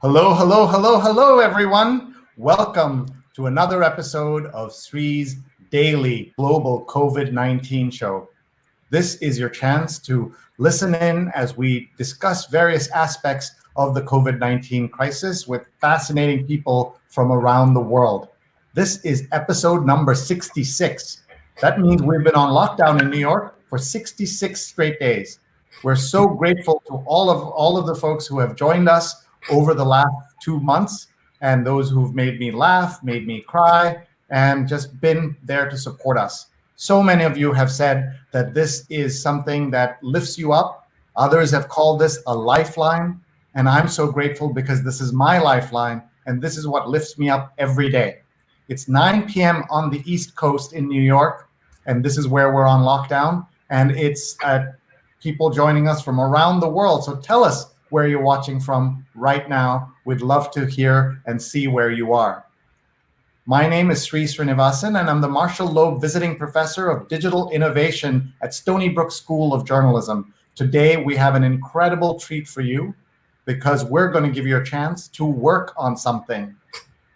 Hello, hello, hello, hello, everyone. Welcome to another episode of Sree's daily global COVID-19 show. This is your chance to listen in as we discuss various aspects of the COVID-19 crisis with fascinating people from around the world. This is episode number 66. That means we've been on lockdown in New York for 66 straight days. We're so grateful to all of the folks who have joined us over the last 2 months, and those who've made me laugh, made me cry, and just been there to support us. So many of you have said that this is something that lifts you up. Others have called this a lifeline, and I'm so grateful because this is my lifeline, and this is what lifts me up every day. It's 9 p.m. on the East Coast in New York, and this is where we're on lockdown, and it's people joining us from around the world. So tell us where you're watching from right now. We'd love to hear and see where you are. My name is Sreenivasan, and I'm the Marshall Loeb Visiting Professor of Digital Innovation at Stony Brook School of Journalism. Today, we have an incredible treat for you because we're going to give you a chance to work on something.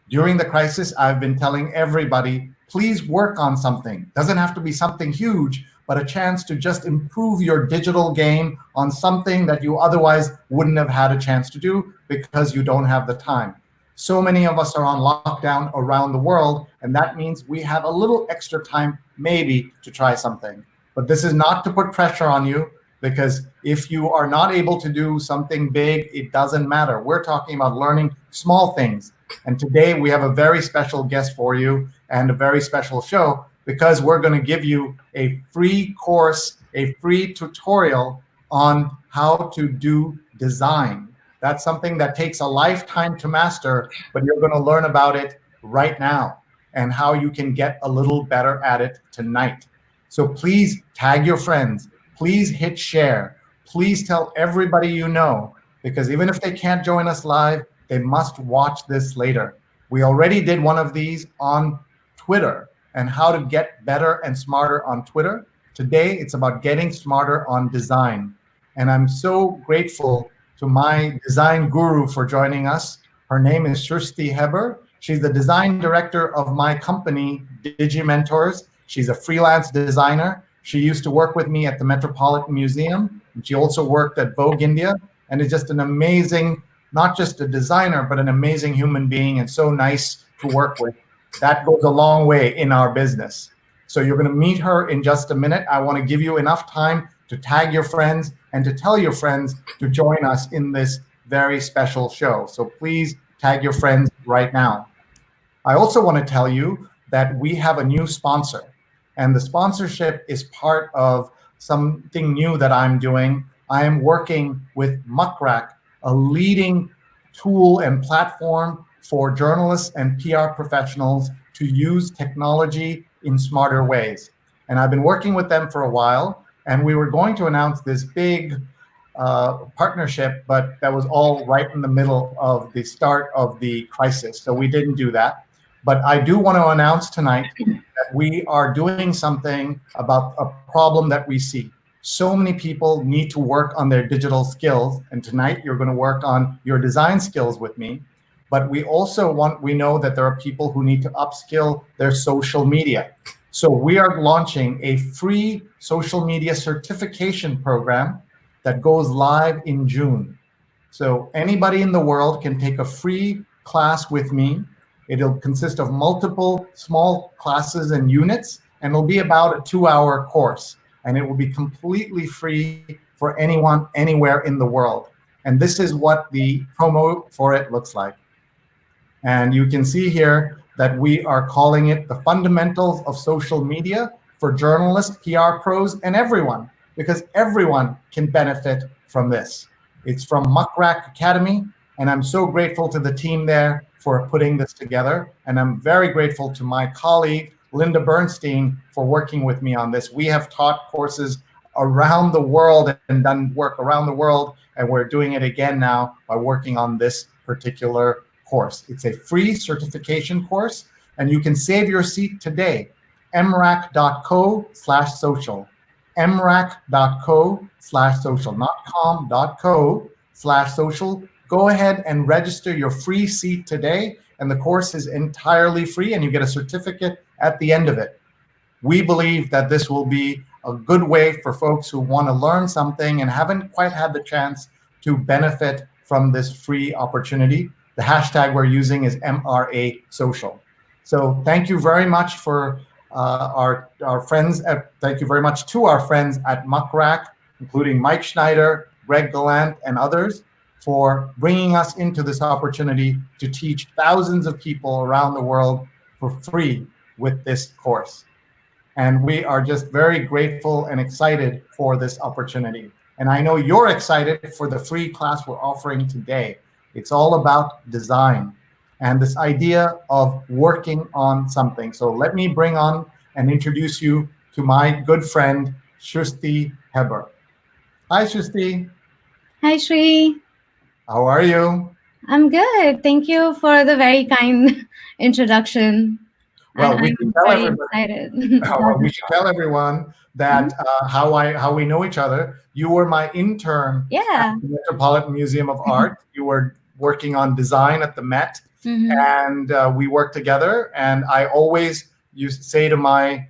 During the crisis, I've been telling everybody, please work on something. Doesn't have to be something huge, but a chance to just improve your digital game on something that you otherwise wouldn't have had a chance to do because you don't have the time. So many of us are on lockdown around the world, and that means we have a little extra time maybe to try something. But this is not to put pressure on you, because if you are not able to do something big, it doesn't matter. We're talking about learning small things. And today we have a very special guest for you and a very special show, because we're going to give you a free course, a free tutorial on how to do design. That's something that takes a lifetime to master, but you're going to learn about it right now and how you can get a little better at it tonight. So please tag your friends. Please hit share. Please tell everybody you know, because even if they can't join us live, they must watch this later. We already did one of these on Twitter and how to get better and smarter on Twitter. Today, it's about getting smarter on design. And I'm so grateful to my design guru for joining us. Her name is Srushti Hebbar. She's the design director of my company, Digimentors. She's a freelance designer. She used to work with me at the Metropolitan Museum. And she also worked at Vogue India, and is just an amazing, not just a designer, but an amazing human being, and so nice to work with. That goes a long way in our business. So you're going to meet her in just a minute. I want to give you enough time to tag your friends and to tell your friends to join us in this very special show. So please tag your friends right now. I also want to tell you that we have a new sponsor, and the sponsorship is part of something new that I'm doing. I am working with Muckrack, a leading tool and platform for journalists and PR professionals to use technology in smarter ways. And I've been working with them for a while, and we were going to announce this big partnership, but that was all right in the middle of the start of the crisis, so we didn't do that. But I do want to announce tonight that we are doing something about a problem that we see. So many people need to work on their digital skills, and tonight you're going to work on your design skills with me. But we also we know that there are people who need to upskill their social media. So we are launching a free social media certification program that goes live in June. So anybody in the world can take a free class with me. It'll consist of multiple small classes and units, and it'll be about a 2-hour course. And it will be completely free for anyone, anywhere in the world. And this is what the promo for it looks like. And you can see here that we are calling it the Fundamentals of Social Media for Journalists, PR pros, and everyone, because everyone can benefit from this. It's from Muckrack Academy, and I'm so grateful to the team there for putting this together. And I'm very grateful to my colleague, Linda Bernstein, for working with me on this. We have taught courses around the world and done work around the world, and we're doing it again now by working on this particular course. It's a free certification course, and you can save your seat today. mrac.co/social. mrac.co/social, not com.co/social. go ahead and register your free seat today. And the course is entirely free, and you get a certificate at the end of it. We believe that this will be a good way for folks who want to learn something and haven't quite had the chance to benefit from this free opportunity. The hashtag we're using is MRA Social. So thank you very much for our friends. Thank you very much to our friends at Muckrack, including Mike Schneider, Greg Gallant, and others, for bringing us into this opportunity to teach thousands of people around the world for free with this course. And we are just very grateful and excited for this opportunity. And I know you're excited for the free class we're offering today. It's all about design and this idea of working on something. So let me bring on and introduce you to my good friend, Srushti Hebbar. Hi, Srushti. Hi, Sree. How are you? I'm good. Thank you for the very kind introduction. Well, And we I'm should tell very everybody. excited Well, about we this. should tell everyone that how we know each other. You were my intern at Yeah. the Metropolitan Museum of Art. You were working on design at the Met, Mm-hmm. and we worked together. And I always used to say to my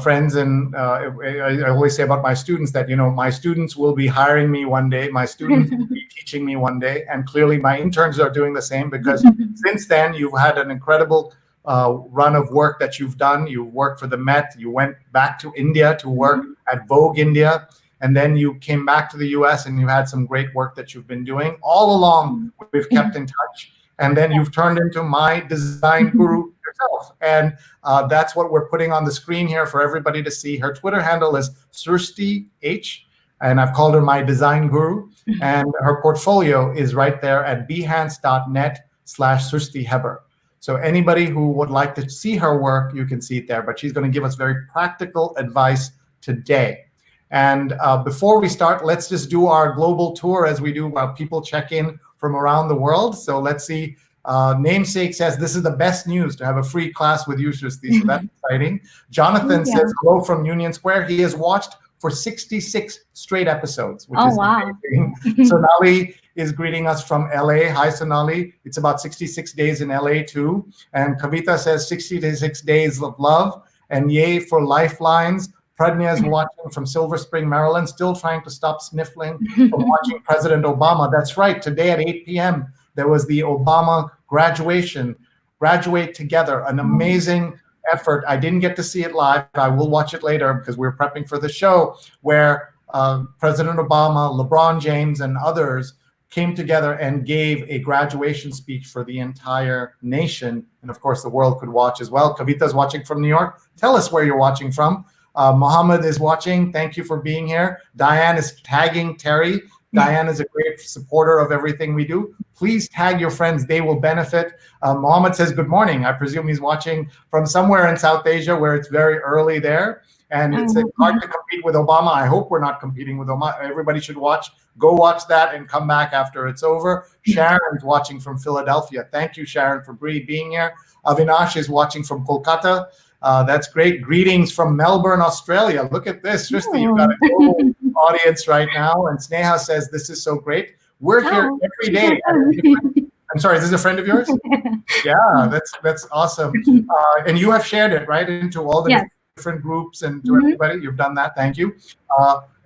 friends, and I always say about my students that, you know, my students will be hiring me one day. My students will be teaching me one day. And clearly my interns are doing the same, because since then you've had an incredible run of work that you've done. You worked for the Met. You went back to India to work at Vogue India. And then you came back to the US, and you had some great work that you've been doing. All along, we've kept in touch. And then you've turned into my design guru yourself. And that's what we're putting on the screen here for everybody to see. Her Twitter handle is Srushti H, and I've called her my design guru. And her portfolio is right there at behance.net/Srushti Hebbar. So anybody who would like to see her work, you can see it there. But she's going to give us very practical advice today. And before we start, let's just do our global tour as we do while people check in from around the world. So let's see. Namesake says, this is the best news to have a free class with you, Srushti. So that's exciting. Jonathan says, hello from Union Square. He has watched for 66 straight episodes, which is amazing. Sonali is greeting us from LA. Hi, Sonali. It's about 66 days in LA too. And Kavita says 66 days of love, and yay for lifelines. Pradnya is watching from Silver Spring, Maryland, still trying to stop sniffling from watching President Obama. That's right. Today at 8 p.m., there was the Obama graduation, Graduate Together, an amazing effort. I didn't get to see it live. I will watch it later because we're prepping for the show, where President Obama, LeBron James, and others came together and gave a graduation speech for the entire nation. And of course, the world could watch as well. Kavita's watching from New York. Tell us where you're watching from. Mohammed is watching. Thank you for being here. Diane is tagging Terry. Diane is a great supporter of everything we do. Please tag your friends. They will benefit. Mohammed says, good morning. I presume he's watching from somewhere in South Asia where it's very early there. And it's hard to compete with Obama. I hope we're not competing with Obama. Everybody should watch. Go watch that and come back after it's over. Sharon's watching from Philadelphia. Thank you, Sharon, for being here. Avinash is watching from Kolkata. That's great. Greetings from Melbourne, Australia. Look at this, Srushti. You've got a global audience right now. And Sneha says, this is so great. We're here every day. I'm sorry, is this a friend of yours? Yeah, that's awesome. And you have shared it, right, into all the different groups and to everybody. You've done that. Thank you.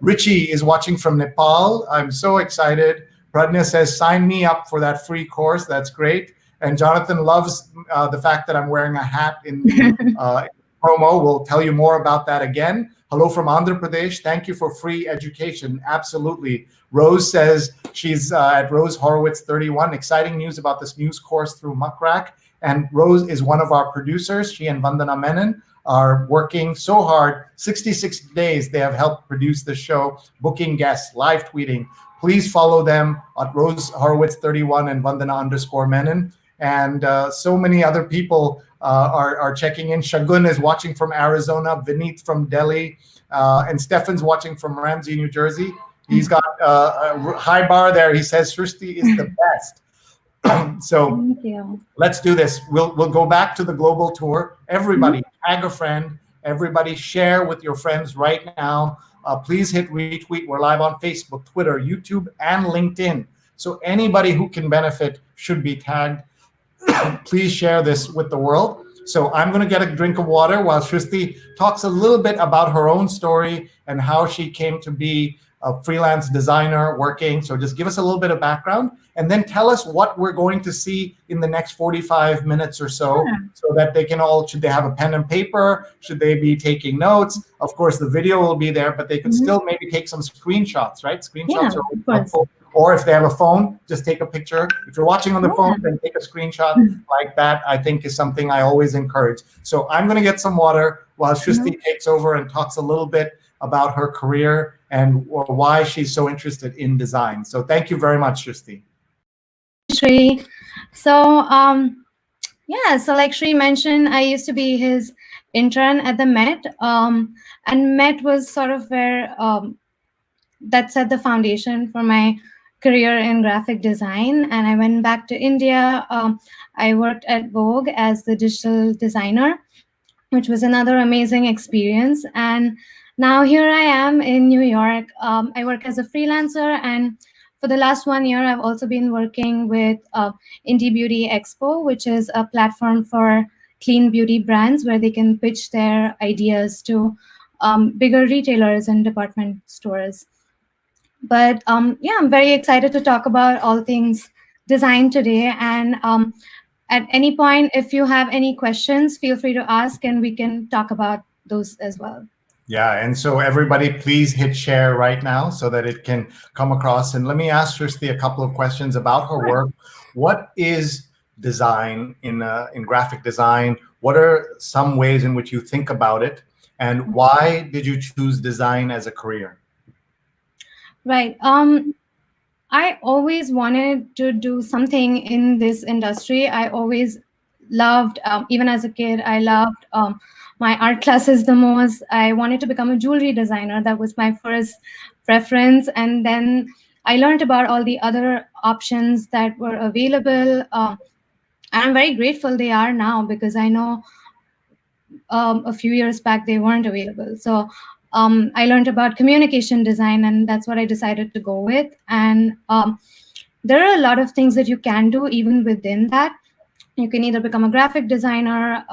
Richie is watching from Nepal. I'm so excited. Pradnya says, sign me up for that free course. That's great. And Jonathan loves the fact that I'm wearing a hat in promo. We'll tell you more about that again. Hello from Andhra Pradesh. Thank you for free education. Absolutely. Rose says she's at Rose Horowitz 31. Exciting news about this news course through Muckrack. And Rose is one of our producers. She and Vandana Menon are working so hard. 66 days they have helped produce the show, booking guests, live tweeting. Please follow them at Rose Horowitz 31 and Vandana_Menon. And so many other people are checking in. Shagun is watching from Arizona, Vineet from Delhi, and Stefan's watching from Ramsey, New Jersey. He's got a high bar there. He says Srushti is the best. So let's do this. We'll go back to the global tour. Everybody tag a friend. Everybody share with your friends right now. Please hit retweet. We're live on Facebook, Twitter, YouTube, and LinkedIn. So anybody who can benefit should be tagged. Please share this with the world. So I'm going to get a drink of water while Srushti talks a little bit about her own story and how she came to be a freelance designer working. So just give us a little bit of background and then tell us what we're going to see in the next 45 minutes or so, so that they can all, should they have a pen and paper? Should they be taking notes? Of course, the video will be there, but they can still maybe take some screenshots, right? Screenshots are helpful. Or if they have a phone, just take a picture. If you're watching on the phone, then take a screenshot like that, I think is something I always encourage. So I'm going to get some water while Srushti takes over and talks a little bit about her career and why she's so interested in design. So thank you very much, Srushti. Sree. So, so like Sree mentioned, I used to be his intern at the Met, and Met was sort of where that set the foundation for my career in graphic design. And I went back to India. I worked at Vogue as the digital designer, which was another amazing experience. And now here I am in New York. I work as a freelancer, and for the last 1 year, I've also been working with Indie Beauty Expo, which is a platform for clean beauty brands where they can pitch their ideas to bigger retailers and department stores. But I'm very excited to talk about all things design today. And at any point, if you have any questions, feel free to ask and we can talk about those as well. Yeah, and so everybody, please hit share right now so that it can come across. And let me ask Srushti a couple of questions about her work. What is design in graphic design? What are some ways in which you think about it? And why did you choose design as a career? Right. I always wanted to do something in this industry. I always loved, even as a kid, I loved my art classes the most. I wanted to become a jewelry designer. That was my first preference. And then I learned about all the other options that were available. And I'm very grateful they are now, because I know a few years back they weren't available. So I learned about communication design, and that's what I decided to go with. And there are a lot of things that you can do even within that. You can either become a graphic designer,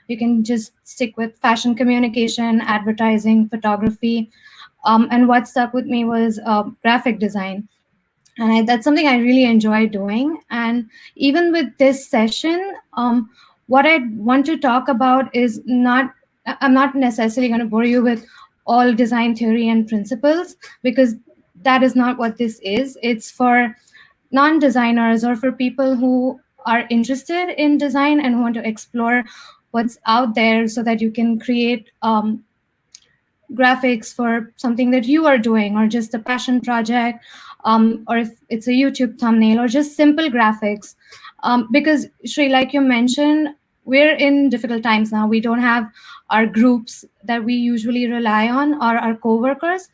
you can just stick with fashion communication, advertising, photography. And what stuck with me was graphic design. And that's something I really enjoy doing. And even with this session, what I want to talk about is I'm not necessarily going to bore you with all design theory and principles, because that is not what this is. It's for non-designers or for people who are interested in design and want to explore what's out there so that you can create graphics for something that you are doing, or just a passion project, or if it's a YouTube thumbnail, or just simple graphics. Because Sree, like you mentioned, we're in difficult times now. We don't have our groups that we usually rely on, or our coworkers.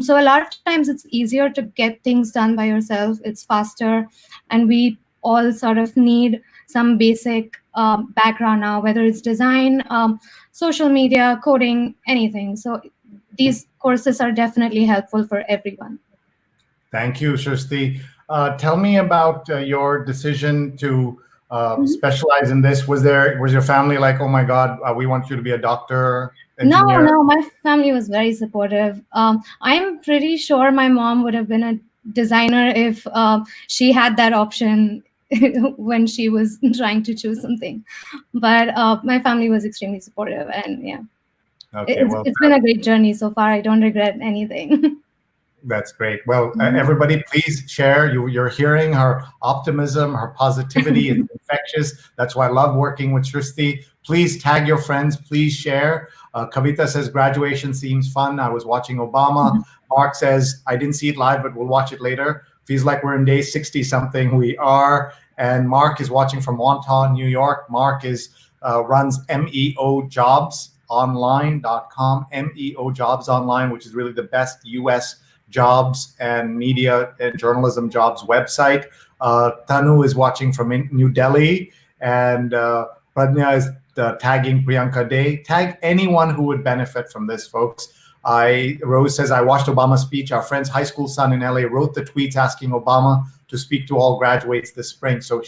So a lot of times it's easier to get things done by yourself. It's faster, and we all sort of need some basic background now, whether it's design, social media, coding, anything. So these courses are definitely helpful for everyone. Thank you, Srushti. Tell me about your decision to specialize in this. Was your family like, oh my God, we want you to be a doctor, engineer? No, my family was very supportive. I'm pretty sure my mom would have been a designer if she had that option when she was trying to choose something. But my family was extremely supportive, and yeah, okay, it's been a great journey so far. I don't regret anything. That's great. Well, everybody, please share. You're hearing her optimism, her positivity. It's infectious. That's why I love working with Srushti. Please tag your friends. Please share. Kavita says, graduation seems fun. I was watching Obama. Mark says, I didn't see it live, but we'll watch it later. Feels like we're in day 60-something. We are. And Mark is watching from Wonton, New York. Mark runs meojobsonline.com, MEO Jobs Online, which is really the best US jobs and media and journalism jobs website. Tanu is watching from New Delhi, and Pradnya is tagging Priyanka Day. Tag anyone who would benefit from this, folks. Rose says, I watched Obama's speech. Our friend's high school son in LA wrote the tweets asking Obama to speak to all graduates this spring. So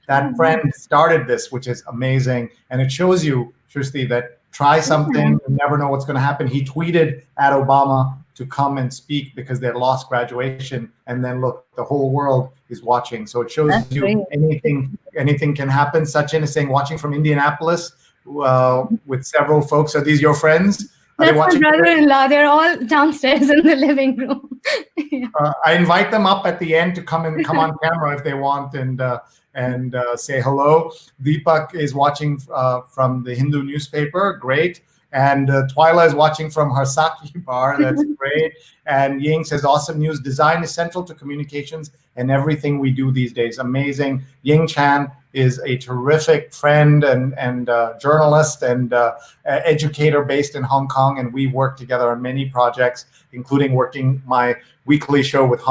that friend started this, which is amazing. And it shows you, Srushti, that try something, you never know what's going to happen. He tweeted at Obama to come and speak because they had lost graduation. And then look, the whole world is watching. So it shows you anything can happen. Sachin is saying, watching from Indianapolis with several folks. Are these your friends? That's my brother-in-law. They're all downstairs in the living room. Yeah. I invite them up at the end to come on camera if they want and say hello. Deepak is watching from the Hindu newspaper. Great. And Twyla is watching from her sake bar. That's great. And Ying says, awesome news. Design is central to communications and everything we do these days. Amazing. Ying Chan is a terrific friend and journalist and educator based in Hong Kong. And we work together on many projects, including working my weekly show with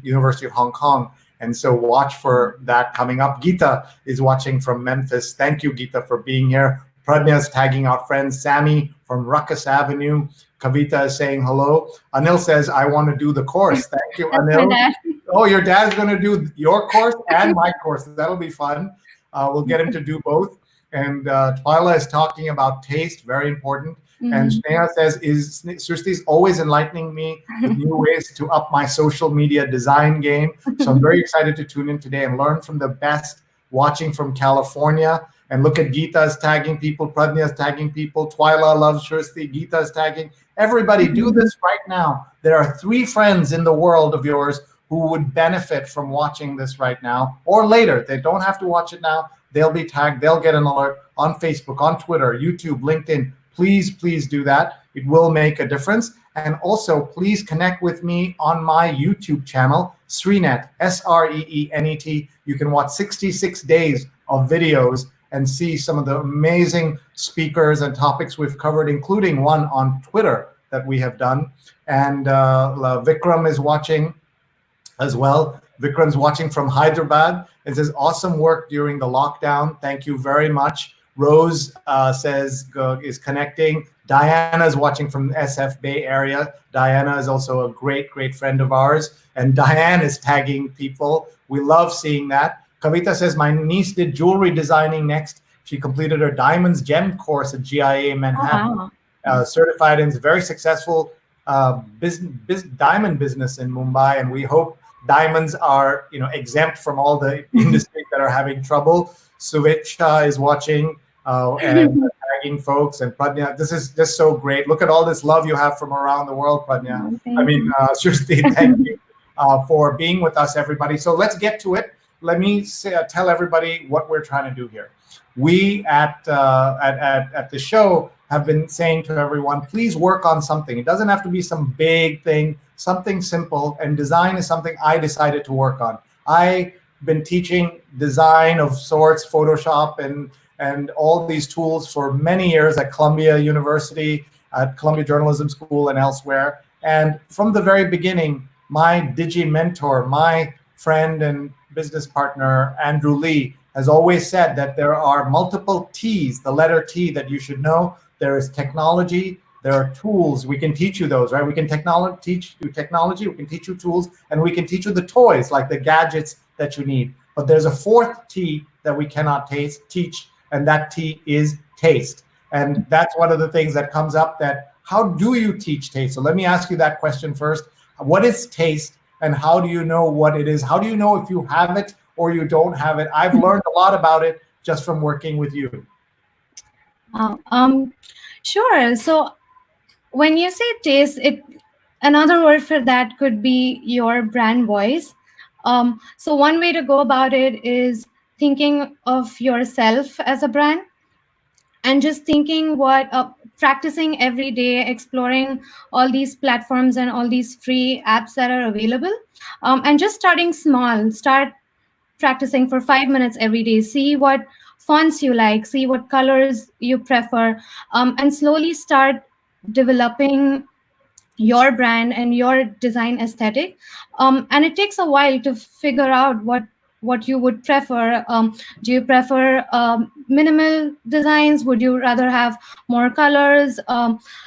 University of Hong Kong. And so watch for that coming up. Geeta is watching from Memphis. Thank you, Geeta, for being here. Pradnya is tagging our friend Sammy from Ruckus Avenue. Kavita is saying hello. Anil says, I want to do the course. Thank you, Anil. Oh, your dad's going to do your course and my course. That'll be fun. We'll get him to do both. And Twyla is talking about taste, very important. And Sneha says, Srushti is always enlightening me with new ways to up my social media design game. So I'm very excited to tune in today and learn from the best, watching from California. And look at Geeta's tagging people, Pradnya's tagging people, Twyla loves Srushti, Geeta's tagging. Everybody do this right now. There are 3 friends in the world of yours who would benefit from watching this right now or later. They don't have to watch it now. They'll be tagged. They'll get an alert on Facebook, on Twitter, YouTube, LinkedIn. Please do that. It will make a difference. And also, please connect with me on my YouTube channel, Sreenet, Sreenet. You can watch 66 days of videos and see some of the amazing speakers and topics we've covered, including one on Twitter that we have done. And Vikram is watching as well. Vikram's watching from Hyderabad. It says, awesome work during the lockdown. Thank you very much. Rose says is connecting. Diana is watching from SF Bay Area. Diana is also a great friend of ours. And Diane is tagging people. We love seeing that. Kavita says, my niece did jewelry designing next. She completed her Diamonds Gem course at GIA in Manhattan. Certified in very successful diamond business in Mumbai. And we hope diamonds are exempt from all the industries that are having trouble. Suvecha is watching and tagging folks. And Pradnya, this is just so great. Look at all this love you have from around the world, Pradnya. Srushti, thank you for being with us, everybody. So let's get to it. Let me tell everybody what we're trying to do here. We at the show have been saying to everyone, please work on something. It doesn't have to be some big thing, something simple. And design is something I decided to work on. I've been teaching design of sorts, Photoshop and all these tools for many years at Columbia University, at Columbia Journalism School and elsewhere. And from the very beginning, my Digimentor, my friend and business partner, Andrew Lee, has always said that there are multiple T's, the letter T that you should know. There is technology, there are tools. We can teach you those, right? We can teach you technology, we can teach you tools, and we can teach you the toys, like the gadgets that you need. But there's a 4th T that we cannot teach, and that T is taste. And that's one of the things that comes up, that how do you teach taste? So let me ask you that question first. What is taste? And how do you know what it is? How do you know if you have it or you don't have it? I've learned a lot about it just from working with you. Sure. So when you say taste, another word for that could be your brand voice. So one way to go about it is thinking of yourself as a brand and just thinking practicing every day, exploring all these platforms and all these free apps that are available, and just starting small. Start practicing for 5 minutes every day. See what fonts you like, see what colors you prefer, and slowly start developing your brand and your design aesthetic. And it takes a while to figure out what what you would prefer. Do you prefer minimal designs? Would you rather have more colors?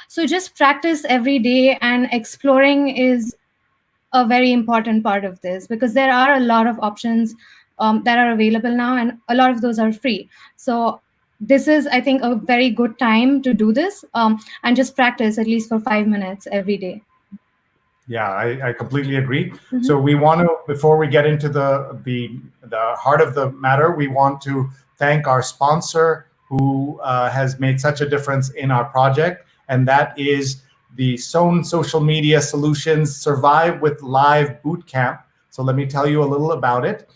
So just practice every day, and exploring is a very important part of this, because there are a lot of options that are available now, and a lot of those are free. So this is, I think, a very good time to do this, and just practice at least for 5 minutes every day. Yeah, I completely agree. So we want to, before we get into the heart of the matter, we want to thank our sponsor who has made such a difference in our project, and that is the Sown Social Media Solutions Survive with Live Bootcamp. So let me tell you a little about it.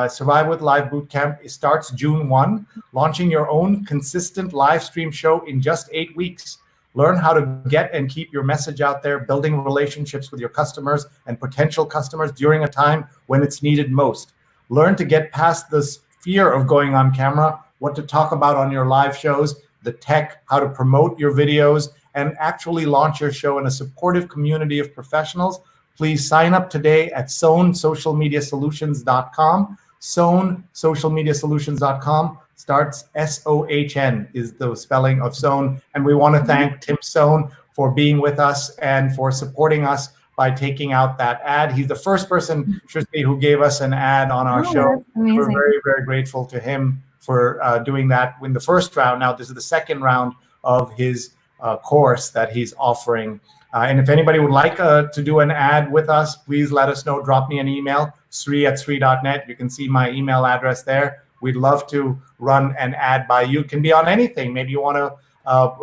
Survive with Live Bootcamp starts June 1, launching your own consistent live stream show in just 8 weeks. Learn how to get and keep your message out there, building relationships with your customers and potential customers during a time when it's needed most. Learn to get past this fear of going on camera, what to talk about on your live shows, the tech, how to promote your videos, and actually launch your show in a supportive community of professionals. Please sign up today at SownSocialMediaSolutions.com. SownSocialMediaSolutions.com. Starts SOHN is the spelling of Sown. And we want to thank Tim Sohn for being with us and for supporting us by taking out that ad. He's the first person, Srushti, who gave us an ad on our show. We're very, very grateful to him for doing that in the first round. Now, this is the second round of his course that he's offering. And if anybody would like to do an ad with us, please let us know. Drop me an email, Sree@Sree.net. You can see my email address there. We'd love to run an ad by you. It can be on anything. Maybe you want to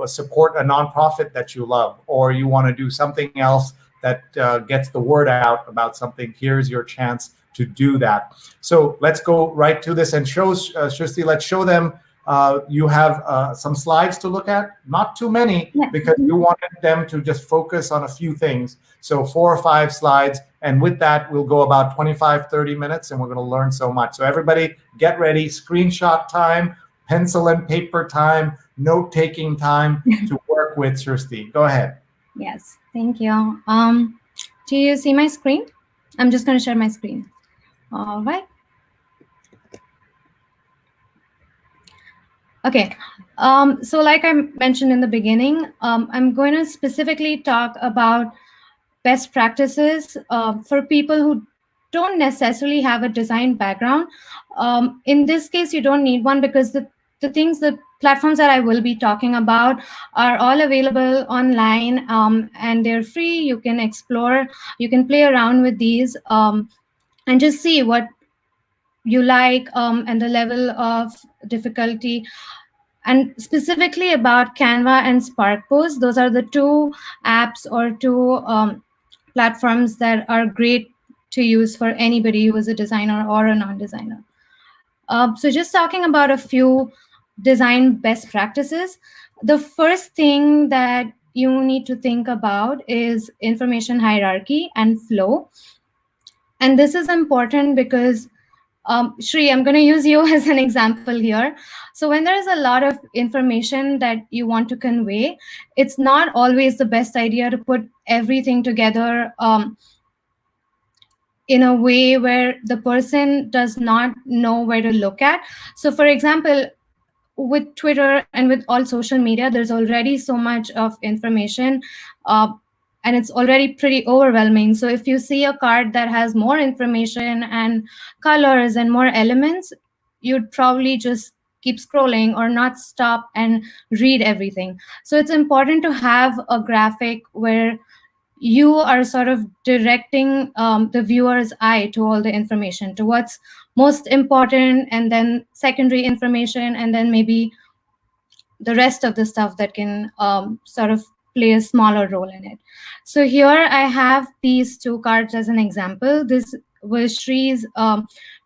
support a nonprofit that you love, or you want to do something else that gets the word out about something. Here's your chance to do that. So let's go right to this and show, Srushti, let's show them. You have some slides to look at, not too many, because you wanted them to just focus on a few things. So 4 or 5 slides. And with that, we'll go about 25, 30 minutes, and we're going to learn so much. So everybody get ready. Screenshot time, pencil and paper time, note-taking time to work with Srushti. Go ahead. Yes, thank you. Do you see my screen? I'm just going to share my screen. All right. Okay, so like I mentioned in the beginning, I'm going to specifically talk about best practices for people who don't necessarily have a design background. In this case, you don't need one, because the platforms that I will be talking about are all available online, and they're free. You can explore, you can play around with these, and just see what you like, and the level of difficulty. And specifically about Canva and SparkPost, those are the 2 apps or 2 platforms that are great to use for anybody who is a designer or a non-designer. So just talking about a few design best practices. The first thing that you need to think about is information hierarchy and flow. And this is important because Sree, I'm going to use you as an example here. So when there is a lot of information that you want to convey, it's not always the best idea to put everything together in a way where the person does not know where to look at. So for example, with Twitter and with all social media, there's already so much of information, and it's already pretty overwhelming. So if you see a card that has more information and colors and more elements, you'd probably just keep scrolling or not stop and read everything. So it's important to have a graphic where you are sort of directing the viewer's eye to all the information, to what's most important, and then secondary information, and then maybe the rest of the stuff that can sort of play a smaller role in it. So here I have these 2 cards as an example. This was Sree's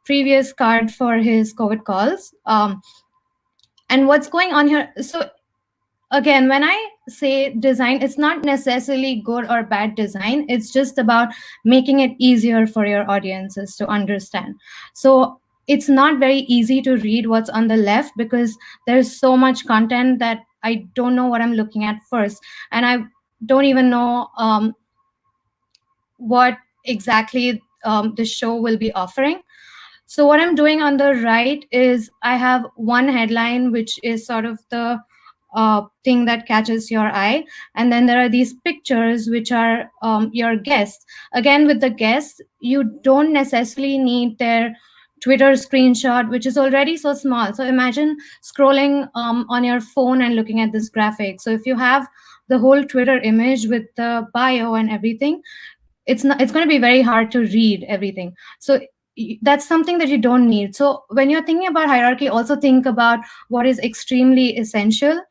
previous card for his COVID calls. And what's going on here? So again, when I say design, it's not necessarily good or bad design. It's just about making it easier for your audiences to understand. So it's not very easy to read what's on the left, because there's so much content that I don't know what I'm looking at first. And I don't even know what exactly the show will be offering. So what I'm doing on the right is I have one headline, which is sort of the thing that catches your eye. And then there are these pictures, which are your guests. Again, with the guests, you don't necessarily need their Twitter screenshot, which is already so small. So imagine scrolling on your phone and looking at this graphic. So if you have the whole Twitter image with the bio and everything, it's going to be very hard to read everything. So that's something that you don't need. So when you're thinking about hierarchy, also think about what is extremely essential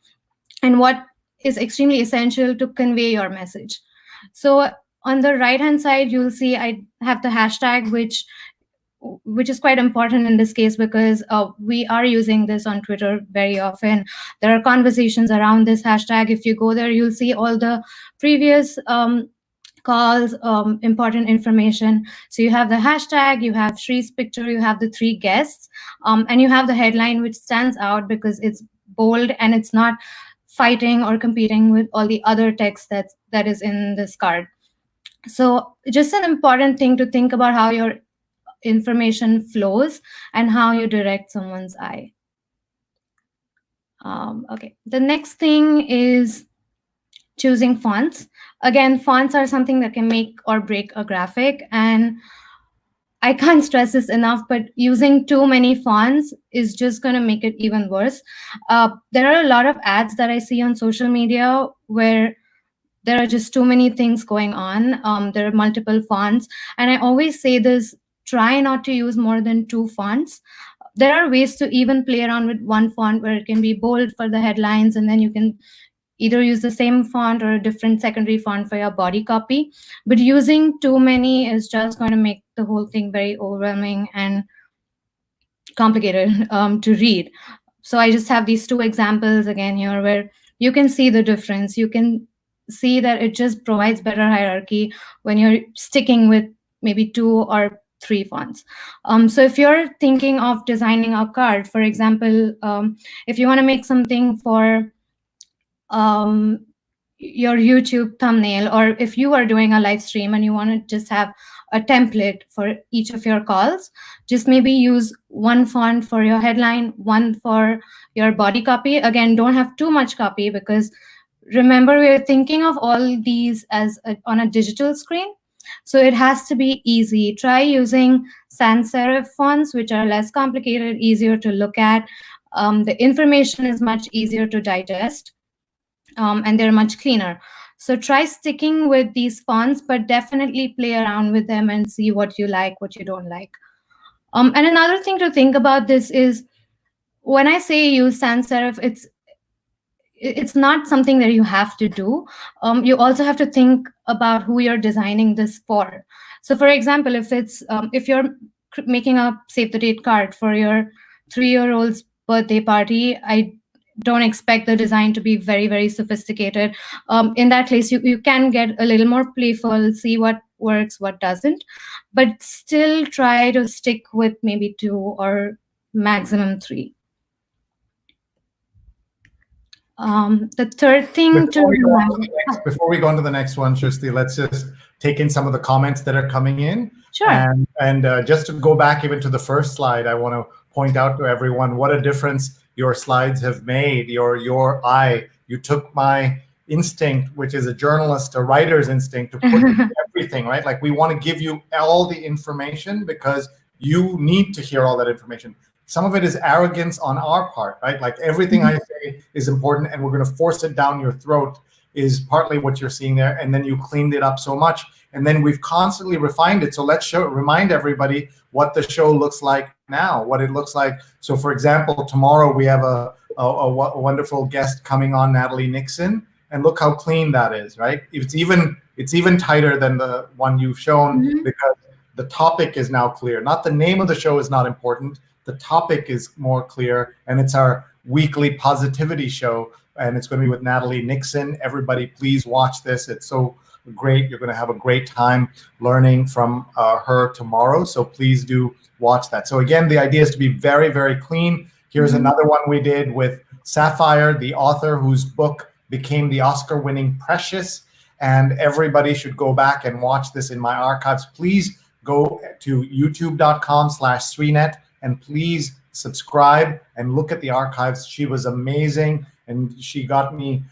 and what is extremely essential to convey your message. So on the right hand side, you'll see I have the hashtag, which is quite important in this case because we are using this on Twitter very often. There are conversations around this hashtag. If you go there, you'll see all the previous calls, important information. So you have the hashtag, you have Shree's picture, you have the three guests, and you have the headline, which stands out because it's bold and it's not fighting or competing with all the other text that is in this card. So just an important thing to think about how your information flows and how you direct someone's eye. Okay, the next thing is choosing fonts. Again, fonts are something that can make or break a graphic, and I can't stress this enough, but using too many fonts is just going to make it even worse. There are a lot of ads that I see on social media where there are just too many things going on. There are multiple fonts, and I always say this: try not to use more than 2 fonts. There are ways to even play around with one font where it can be bold for the headlines, and then you can either use the same font or a different secondary font for your body copy. But using too many is just going to make the whole thing very overwhelming and complicated to read. So I just have these 2 examples again here where you can see the difference. You can see that it just provides better hierarchy when you're sticking with maybe 2 or 3 fonts. So if you're thinking of designing a card, for example, if you want to make something for your YouTube thumbnail, or if you are doing a live stream and you want to just have a template for each of your calls, just maybe use 1 font for your headline, 1 for your body copy. Again, don't have too much copy because remember, we're thinking of all these as on a digital screen. So it has to be easy. Try using sans serif fonts, which are less complicated, easier to look at. The information is much easier to digest. And they're much cleaner. So try sticking with these fonts, but definitely play around with them and see what you like, what you don't like. And another thing to think about this is when I say use sans serif, it's not something that you have to do. You also have to think about who you're designing this for. So for example, if you're making a save the date card for your 3-year-old's birthday party, I don't expect the design to be very, very sophisticated. In that case, you can get a little more playful, see what works, what doesn't, but still try to stick with maybe 2 or maximum 3. The third thing before we go on to the next one, Srushti, let's just take in some of the comments that are coming in. Sure. And just to go back even to the first slide, I want to point out to everyone what a difference your slides have made. Your eye, you took my instinct, which is a journalist, a writer's instinct, to put everything, right? Like we want to give you all the information because you need to hear all that information. Some of it is arrogance on our part, right? Like everything I say is important and we're going to force it down your throat is partly what you're seeing there. And then you cleaned it up so much. And then we've constantly refined it. So let's remind everybody what the show looks like now, what it looks like. So for example, tomorrow we have a wonderful guest coming on, Natalie Nixon. And look how clean that is, right? It's even tighter than the one you've shown because the topic is now clear. Not the name of the show is not important. The topic is more clear, and it's our weekly positivity show, and it's going to be with Natalie Nixon. Everybody, please watch this. It's so great. You're going to have a great time learning from her tomorrow, so please do watch that. So again, the idea is to be very, very clean. Here's another one we did with Sapphire, the author whose book became the Oscar-winning Precious, and everybody should go back and watch this in my archives. Please go to youtube.com/Sreenet and please subscribe and look at the archives. She was amazing, and she got me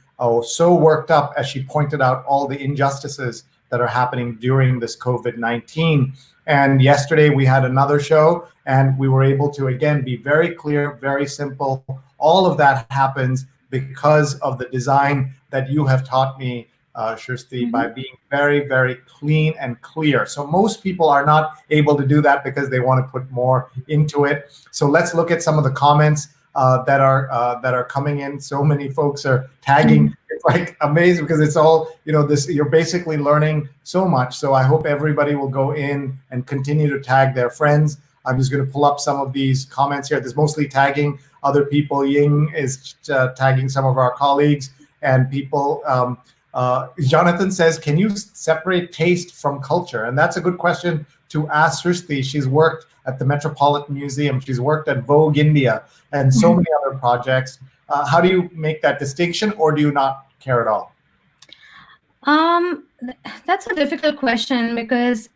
so worked up as she pointed out all the injustices that are happening during this COVID-19. And yesterday we had another show, and we were able to again be very clear, very simple. All of that happens because of the design that you have taught me, Srushti, by being very, very clean and clear. So most people are not able to do that because they want to put more into it. So let's look at some of the comments that are coming in. So many folks are tagging. It's like amazing because it's all, this, you're basically learning so much. So I hope everybody will go in and continue to tag their friends. I'm just going to pull up some of these comments here. There's mostly tagging other people. Ying is tagging some of our colleagues and people. Jonathan says, can you separate taste from culture? And that's a good question to ask Srushti. She's worked at the Metropolitan Museum. She's worked at Vogue India and so many other projects. How do you make that distinction, or do you not care at all? That's a difficult question, because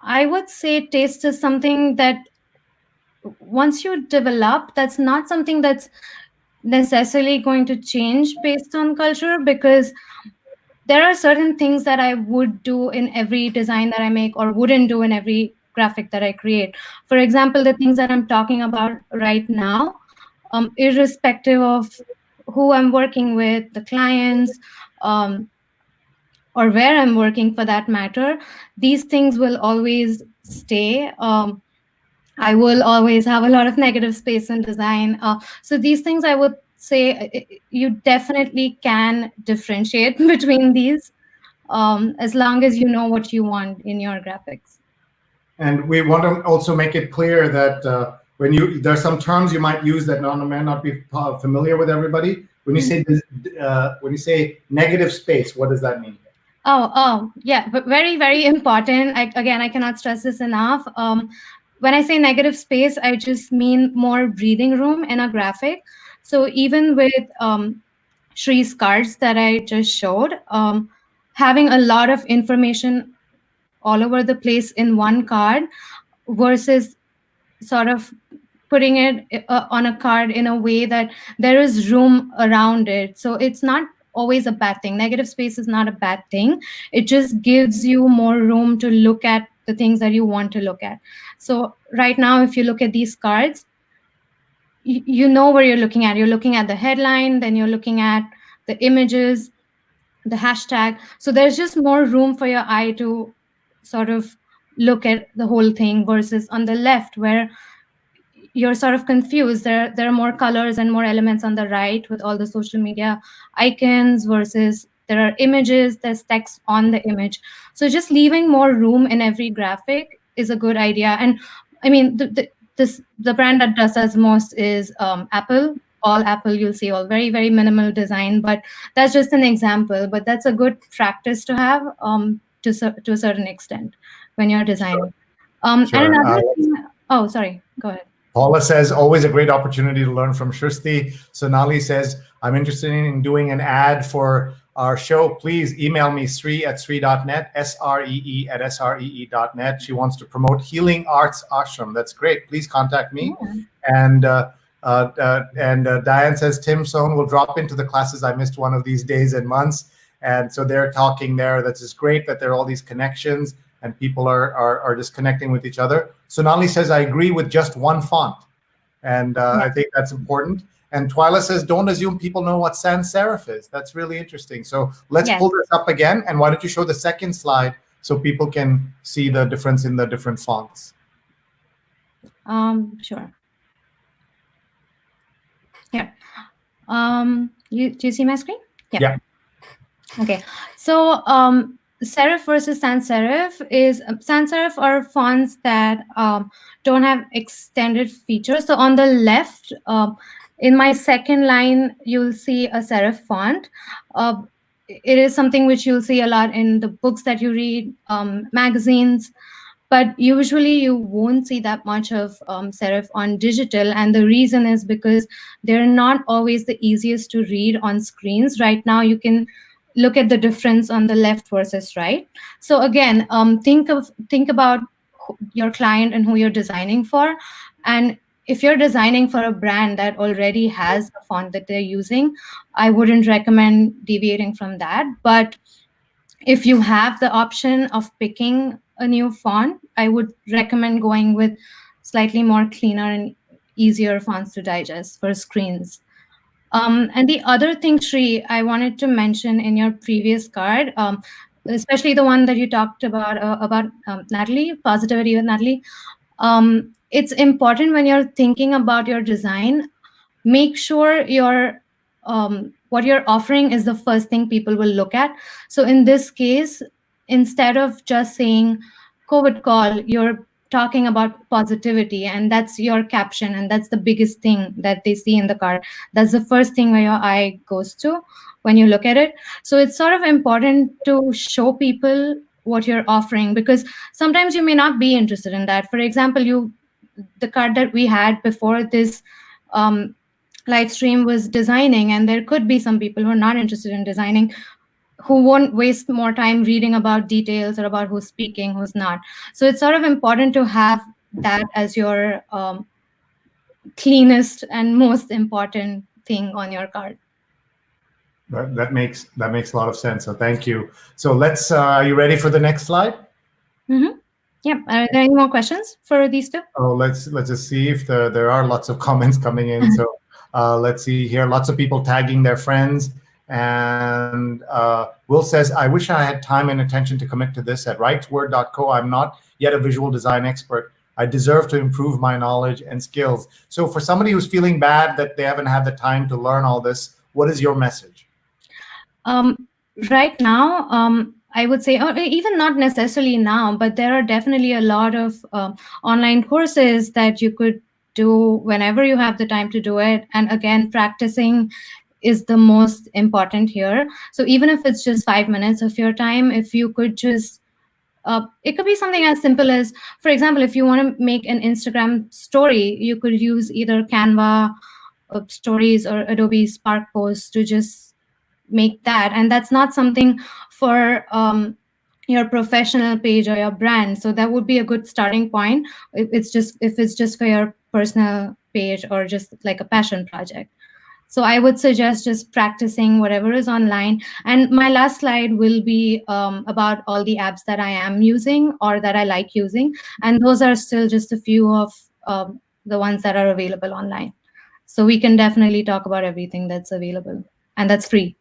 I would say taste is something that once you develop, that's not something that's necessarily going to change based on culture, because there are certain things that I would do in every design that I make or wouldn't do in every graphic that I create. For example, the things that I'm talking about right now, irrespective of who I'm working with, the clients, or where I'm working for that matter, these things will always stay. I will always have a lot of negative space in design. So these things, I would say, you definitely can differentiate between these, as long as you know what you want in your graphics. And we want to also make it clear that there's some terms you might use that may not be familiar with everybody. When you say negative space, what does that mean? Oh, yeah, but very, very important. I cannot stress this enough. When I say negative space, I just mean more breathing room in a graphic. So even with Shree's cards that I just showed, having a lot of information all over the place in one card versus sort of putting it on a card in a way that there is room around it. So it's not always a bad thing. Negative space is not a bad thing. It just gives you more room to look at the things that you want to look at. So right now, if you look at these cards, you know where you're looking at. You're looking at the headline, then you're looking at the images, the hashtag. So there's just more room for your eye to sort of look at the whole thing, versus on the left where you're sort of confused. There are more colors and more elements on the right with all the social media icons, versus there are images, there's text on the image. So just leaving more room in every graphic is a good idea. And I mean, the brand that does that most is Apple. All Apple, you'll see all very, very minimal design, but that's just an example. But that's a good practice to have to a certain extent when you're designing. And another thing, oh, sorry, go ahead. Paula says, always a great opportunity to learn from Srushti. Sonali says, I'm interested in doing an ad for our show. Please email me, Sree@sree.net, SREE@sree.net. She wants to promote Healing Arts Ashram. That's great. Please contact me. Yeah. And Diane says, Tim Sohn will drop into the classes. I missed one of these days and months. And so they're talking there. That's just great that there are all these connections and people are just connecting with each other. Sonali says, I agree with just one font. And I think that's important. And Twyla says, don't assume people know what sans serif is. That's really interesting. So let's pull this up again. And why don't you show the second slide so people can see the difference in the different fonts? Sure. Here. Do you see my screen? Yeah. Okay. So serif versus sans serif is sans serif are fonts that don't have extended features. So on the left, in my second line, you'll see a serif font. It is something which you'll see a lot in the books that you read, magazines, but usually you won't see that much of serif on digital. And the reason is because they're not always the easiest to read on screens. Right now, you can look at the difference on the left versus right. So again, think about your client and who you're designing for. And if you're designing for a brand that already has a font that they're using, I wouldn't recommend deviating from that. But if you have the option of picking a new font, I would recommend going with slightly more cleaner and easier fonts to digest for screens. And the other thing, Sree, I wanted to mention in your previous card, especially the one that you talked about Natalie, positivity with Natalie. It's important when you're thinking about your design, make sure your what you're offering is the first thing people will look at. So in this case, instead of just saying COVID call, you're talking about positivity, and that's your caption, and that's the biggest thing that they see in the card. That's the first thing where your eye goes to when you look at it. So it's sort of important to show people what you're offering, because sometimes you may not be interested in that. For example, the card that we had before this live stream was designing, and there could be some people who are not interested in designing, who won't waste more time reading about details or about who's speaking, who's not. So it's sort of important to have that as your cleanest and most important thing on your card. That makes a lot of sense. So thank you. So let's. Are you ready for the next slide? Mm-hmm. Yeah. Are there any more questions for these two? Oh, let's just see if there are lots of comments coming in. So let's see here. Lots of people tagging their friends. And Will says, I wish I had time and attention to commit to this at writesword.co. I'm not yet a visual design expert. I deserve to improve my knowledge and skills. So for somebody who's feeling bad that they haven't had the time to learn all this, what is your message? Right now, I would say, or even not necessarily now, but there are definitely a lot of online courses that you could do whenever you have the time to do it. And again, practicing is the most important here. So even if it's just 5 minutes of your time, if you could just, it could be something as simple as, for example, if you want to make an Instagram story, you could use either Canva stories or Adobe Spark Posts to just make that. And that's not something for your professional page or your brand. So that would be a good starting point. If it's just for your personal page or just like a passion project. So I would suggest just practicing whatever is online. And my last slide will be about all the apps that I am using or that I like using. And those are still just a few of the ones that are available online. So we can definitely talk about everything that's available, and that's free.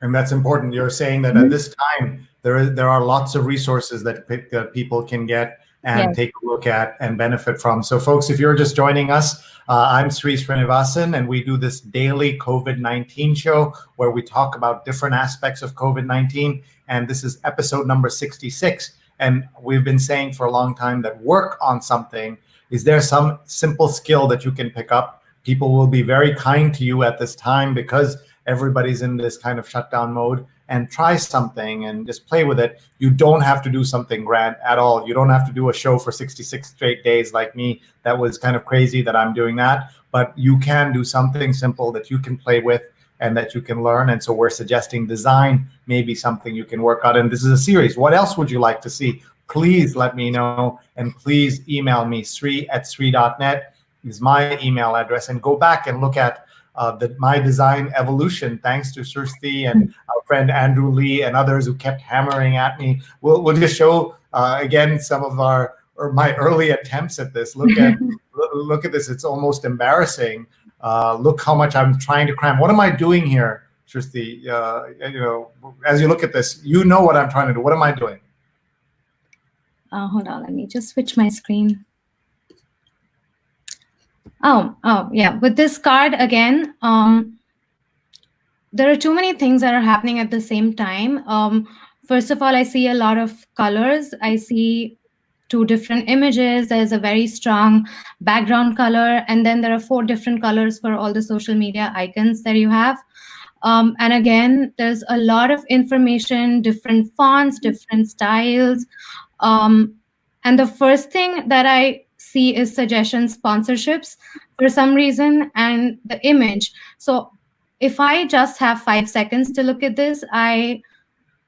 And that's important. You're saying that at this time, there are lots of resources that people can get and take a look at and benefit from. So folks, if you're just joining us, I'm Sreenivasan, and we do this daily COVID-19 show where we talk about different aspects of COVID-19. And this is episode number 66. And we've been saying for a long time that work on something. Is there some simple skill that you can pick up? People will be very kind to you at this time because everybody's in this kind of shutdown mode, and try something and just play with it. You don't have to do something grand at all. You don't have to do a show for 66 straight days like me. That was kind of crazy that I'm doing that, but you can do something simple that you can play with and that you can learn. And so we're suggesting design may be something you can work on. And this is a series. What else would you like to see? Please let me know, and please email me. Sree@sree.net is my email address, and go back and look at my design evolution, thanks to Srushti and our friend Andrew Lee and others who kept hammering at me. We'll just show again some of my early attempts at this. Look at this. It's almost embarrassing. Look how much I'm trying to cram. What am I doing here, Srushti? As you look at this, you know what I'm trying to do. What am I doing? Hold on, let me just switch my screen. Oh, yeah. With this card again, there are too many things that are happening at the same time. First of all, I see a lot of colors. I see 2 different images. There's a very strong background color, and then there are 4 different colors for all the social media icons that you have. And again, there's a lot of information, different fonts, different styles. And the first thing that I see is suggestion sponsorships for some reason, and the image. So if I just have 5 seconds to look at this, I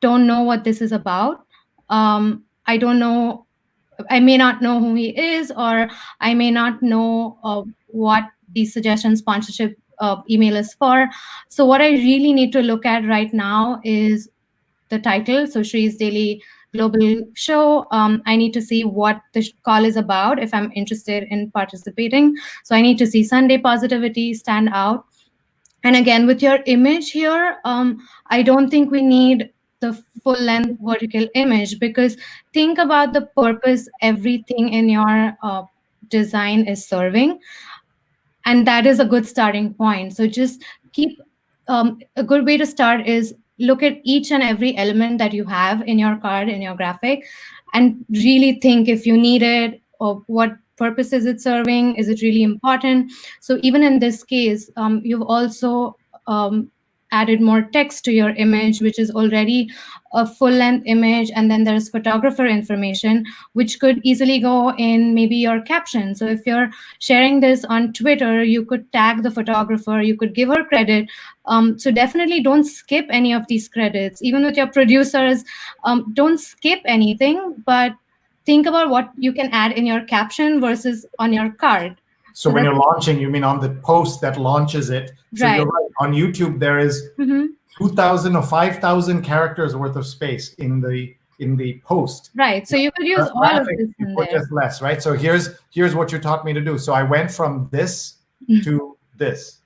don't know what this is about. I don't know. I may not know who he is, or I may not know what the suggestion sponsorship email is for. So what I really need to look at right now is the title. So Shree's Daily Global Show. I need to see what the call is about if I'm interested in participating. So I need to see Sunday positivity stand out. And again, with your image here, I don't think we need the full length vertical image, because think about the purpose everything in your design is serving. And that is a good starting point. So just keep a good way to start is look at each and every element that you have in your card, in your graphic, and really think if you need it, or what purpose is it serving, is it really important. So even in this case, you've also added more text to your image, which is already a full length image, and then there's photographer information, which could easily go in maybe your caption. So if you're sharing this on Twitter, you could tag the photographer, you could give her credit. So definitely don't skip any of these credits. Even with your producers, don't skip anything, but think about what you can add in your caption versus on your card. So when you're launching, you mean on the post that launches it. So Right. You're right. On YouTube, there is 2,000 or 5,000 characters worth of space in the post. Right. So you could use all of this in there. Just less, right? So here's what you taught me to do. So I went from this to this.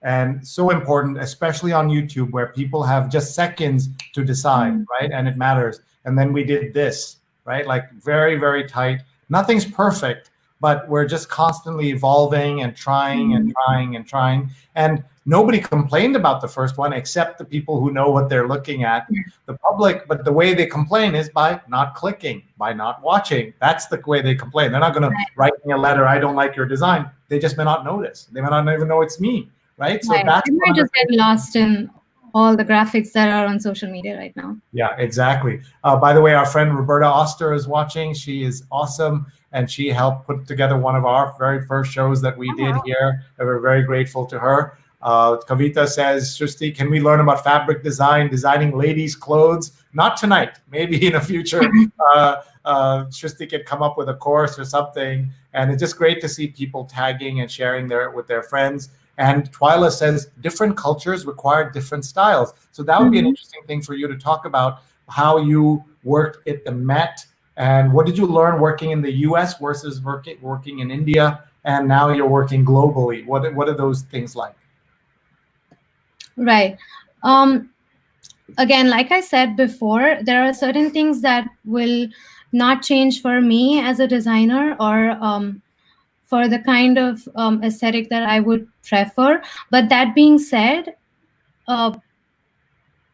And so important, especially on YouTube, where people have just seconds to decide, right? And it matters. And then we did this, right? Like very, very tight. Nothing's perfect, but we're just constantly evolving and trying and trying and trying. And nobody complained about the first one except the people who know what they're looking at, the public. But the way they complain is by not clicking, by not watching. That's the way they complain. They're not going to write me a letter, I don't like your design. They just may not notice. They may not even know it's me. Right. So that's you might just get lost in all the graphics that are on social media right now. Yeah, exactly. By the way, our friend Roberta Oster is watching. She is awesome. And she helped put together one of our very first shows that we did here. And we're very grateful to her. Kavita says, Srushti, can we learn about fabric design, designing ladies' clothes? Not tonight, maybe in a future. Srushti can come up with a course or something. And it's just great to see people tagging and sharing with their friends. And Twyla says different cultures require different styles. So that would be an interesting thing for you to talk about, how you worked at the Met, and what did you learn working in the US versus working in India, and now you're working globally. What are those things like? Right. Again, like I said before, there are certain things that will not change for me as a designer, or for the kind of aesthetic that I would prefer. But that being said,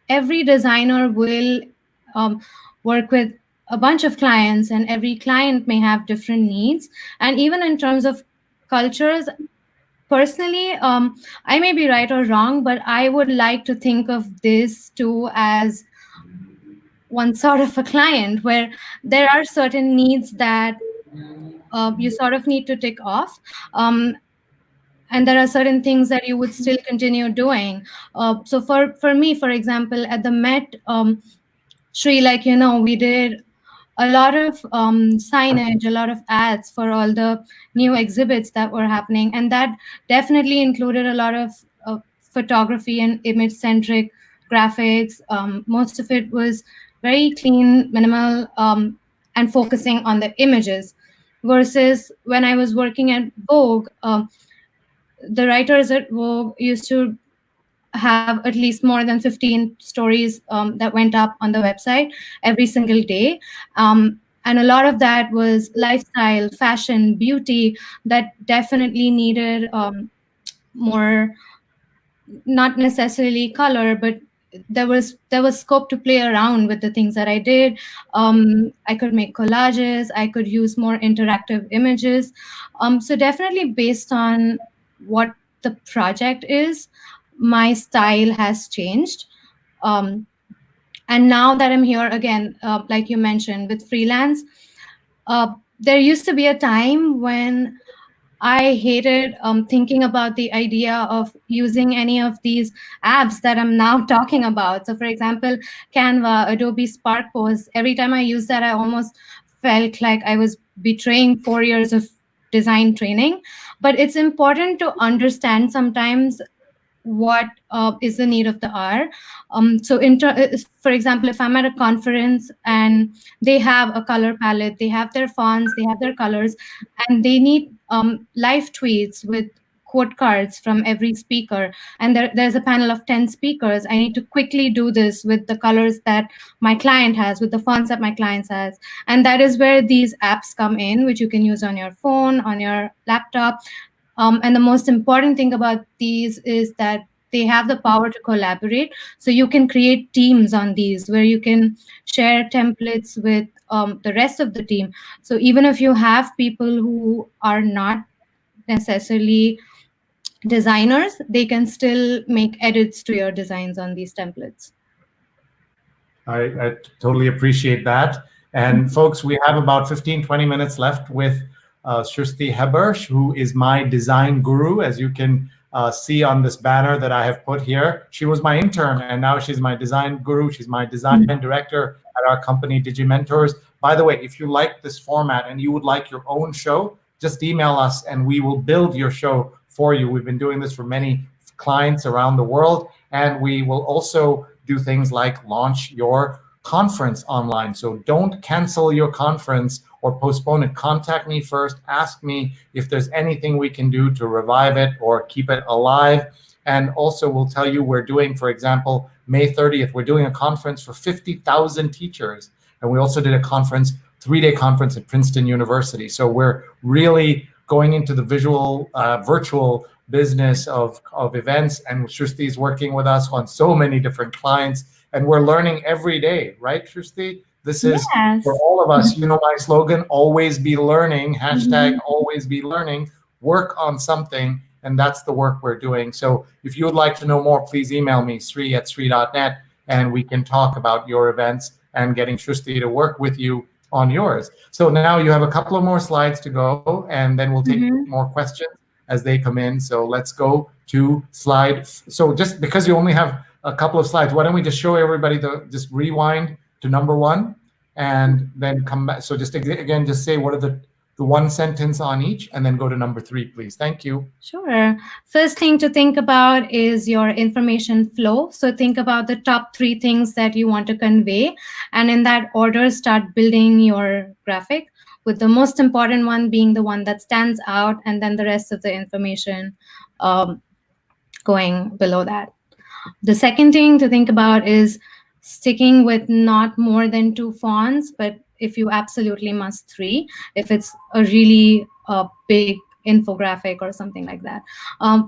every designer will work with a bunch of clients, and every client may have different needs. And even in terms of cultures, personally, I may be right or wrong, but I would like to think of this too as one sort of a client, where there are certain needs that you sort of need to tick off. And there are certain things that you would still continue doing. So for me, for example, at the Met, Sree, like, we did a lot of signage, a lot of ads for all the new exhibits that were happening. And that definitely included a lot of photography and image-centric graphics. Most of it was very clean, minimal, and focusing on the images. Versus when I was working at Vogue, the writers at Vogue used to have at least more than 15 stories that went up on the website every single day. And a lot of that was lifestyle, fashion, beauty, that definitely needed more, not necessarily color, but there was scope to play around with the things that I did. I could make collages, I could use more interactive images. So definitely based on what the project is, my style has changed. And now that I'm here again, like you mentioned, with freelance, there used to be a time when I hated thinking about the idea of using any of these apps that I'm now talking about. So, for example, Canva, Adobe Spark Post, every time I use that, I almost felt like I was betraying 4 years of design training. But it's important to understand sometimes what is the need of the hour. For example, if I'm at a conference and they have a color palette, they have their fonts, they have their colors, and they need live tweets with quote cards from every speaker, and there's a panel of 10 speakers, I need to quickly do this with the colors that my client has, with the fonts that my client has. And that is where these apps come in, which you can use on your phone, on your laptop. And the most important thing about these is that they have the power to collaborate. So you can create teams on these where you can share templates with the rest of the team. So even if you have people who are not necessarily designers, they can still make edits to your designs on these templates. I totally appreciate that. And folks, we have about 15, 20 minutes left with Srushti Hebbar, who is my design guru, as you can see on this banner that I have put here. She was my intern, and now she's my design guru. She's my design director at our company, Digimentors. By the way, if you like this format and you would like your own show, just email us and we will build your show for you. We've been doing this for many clients around the world, and we will also do things like launch your conference online. So don't cancel your conference or postpone it. Contact me first. Ask me if there's anything we can do to revive it or keep it alive. And also we'll tell you we're doing, for example, May 30th, we're doing a conference for 50,000 teachers. And we also did a conference, 3-day conference at Princeton University. So we're really going into the virtual business of events, and Srushti is working with us on so many different clients, and we're learning every day, right, Srushti? This is for all of us. You know my slogan, always be learning, hashtag always be learning, work on something, and that's the work we're doing. So if you would like to know more, please email me, Sree@sree.net, and we can talk about your events and getting Srushti to work with you on yours. So now you have a couple of more slides to go, and then we'll take more questions as they come in. So let's go to slide. So just because you only have a couple of slides, why don't we just show everybody just rewind to number 1 and then come back. So just again, just say what are the one sentence on each, and then go to number 3, please. Thank you. Sure. First thing to think about is your information flow. So think about the top 3 things that you want to convey, and in that order, start building your graphic, with the most important one being the one that stands out, and then the rest of the information going below that. The second thing to think about is sticking with not more than 2 fonts, but if you absolutely must, 3, if it's a really big infographic or something like that.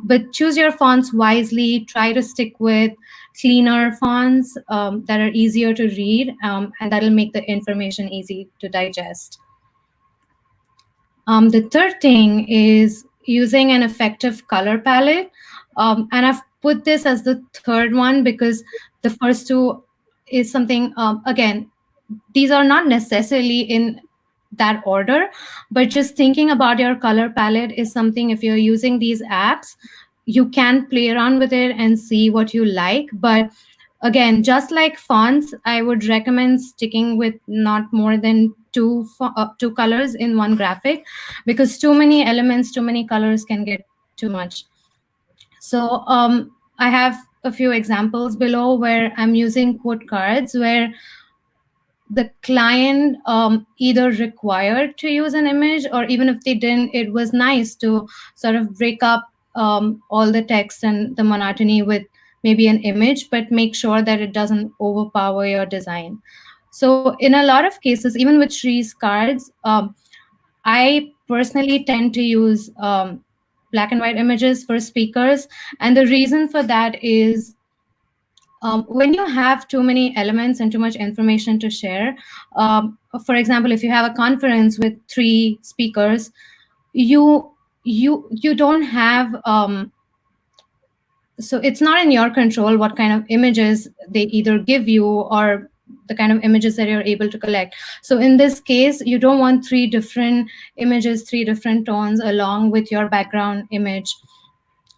But choose your fonts wisely. Try to stick with cleaner fonts that are easier to read, and that'll make the information easy to digest. The third thing is using an effective color palette. And I've put this as the third one because the first 2 is something, again, these are not necessarily in that order, but just thinking about your color palette is something, if you're using these apps, you can play around with it and see what you like. But again, just like fonts, I would recommend sticking with not more than 2 colors in one graphic, because too many elements, too many colors can get too much. So I have a few examples below where I'm using quote cards where the client either required to use an image, or even if they didn't, it was nice to sort of break up all the text and the monotony with maybe an image, but make sure that it doesn't overpower your design. So in a lot of cases, even with Shree's cards, I personally tend to use black and white images for speakers. And the reason for that is when you have too many elements and too much information to share, for example, if you have a conference with 3 speakers, you don't have, so it's not in your control what kind of images they either give you, or the kind of images that you're able to collect. So in this case, you don't want 3 different images, 3 different tones along with your background image.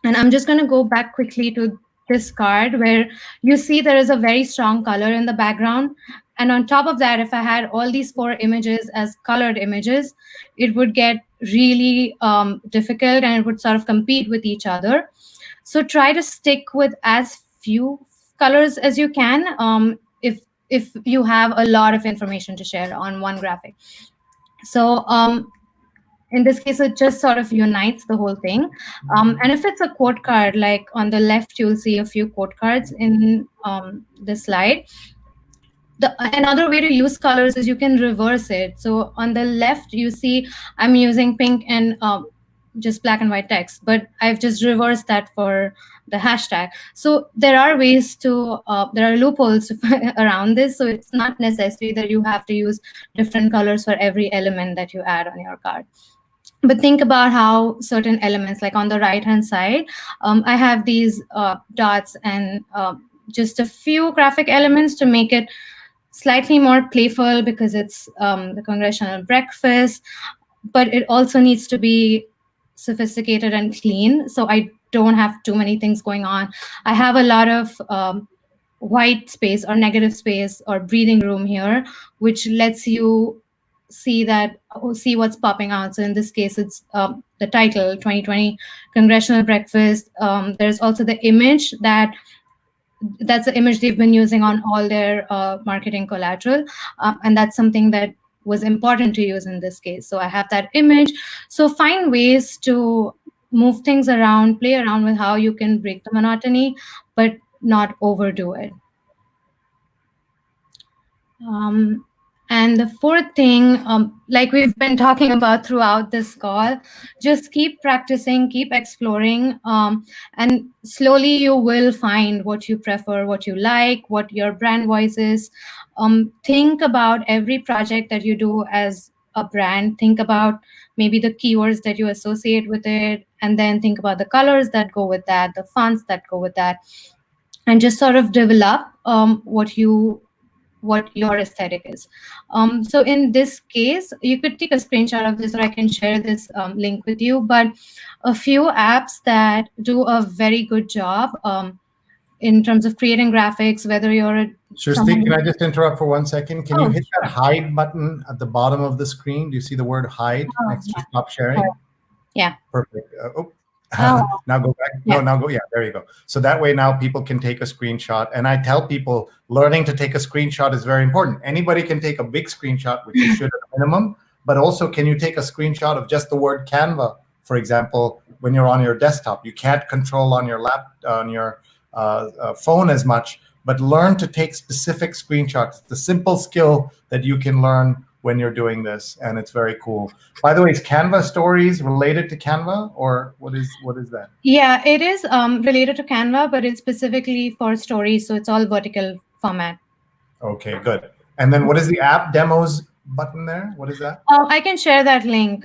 And I'm just going to go back quickly to this card where you see there is a very strong color in the background. And on top of that, if I had all these 4 images as colored images, it would get really difficult, and it would sort of compete with each other. So try to stick with as few colors as you can, if you have a lot of information to share on one graphic. So in this case, it just sort of unites the whole thing. And if it's a quote card, like on the left, you'll see a few quote cards in this slide. Another way to use colors is you can reverse it. So on the left, you see I'm using pink and just black and white text, but I've just reversed that for the hashtag. So there are ways to, there are loopholes around this. So it's not necessary that you have to use different colors for every element that you add on your card. But think about how certain elements, like on the right-hand side, I have these dots and just a few graphic elements to make it slightly more playful, because it's the congressional breakfast, but it also needs to be sophisticated and clean. So I don't have too many things going on. I have a lot of white space or negative space or breathing room here, which lets you see what's popping out. So in this case, it's the title, 2020 Congressional Breakfast. There's also the image that's the image they've been using on all their marketing collateral. And that's something that was important to use in this case. So I have that image. So find ways to move things around, play around with how you can break the monotony, but not overdo it. And the fourth thing, like we've been talking about throughout this call, just keep practicing, keep exploring, and slowly you will find what you prefer, what you like, what your brand voice is. Think about every project that you do as a brand. Think about maybe the keywords that you associate with it, and then think about the colors that go with that, the fonts that go with that, and just sort of develop what your aesthetic is. So in this case, you could take a screenshot of this, or I can share this link with you. But a few apps that do a very good job in terms of creating graphics, whether you're Srushti, can I just interrupt for 1 second? Can you hit that hide button at the bottom of the screen? Do you see the word hide next to stop sharing? Yeah. Perfect. Now go back. Yeah. No, now go. Yeah, there you go. So that way now people can take a screenshot. And I tell people learning to take a screenshot is very important. Anybody can take a big screenshot, which you should at a minimum, but also can you take a screenshot of just the word Canva, for example, when you're on your desktop? You can't control on your phone as much, but learn to take specific screenshots. It's a simple skill that you can learn when you're doing this, and it's very cool. By the way, is Canva Stories related to Canva, or what is that? Yeah, it is related to Canva, but it's specifically for stories, so it's all vertical format. Okay, good. And then what is the app demos button there? What is that? I can share that link.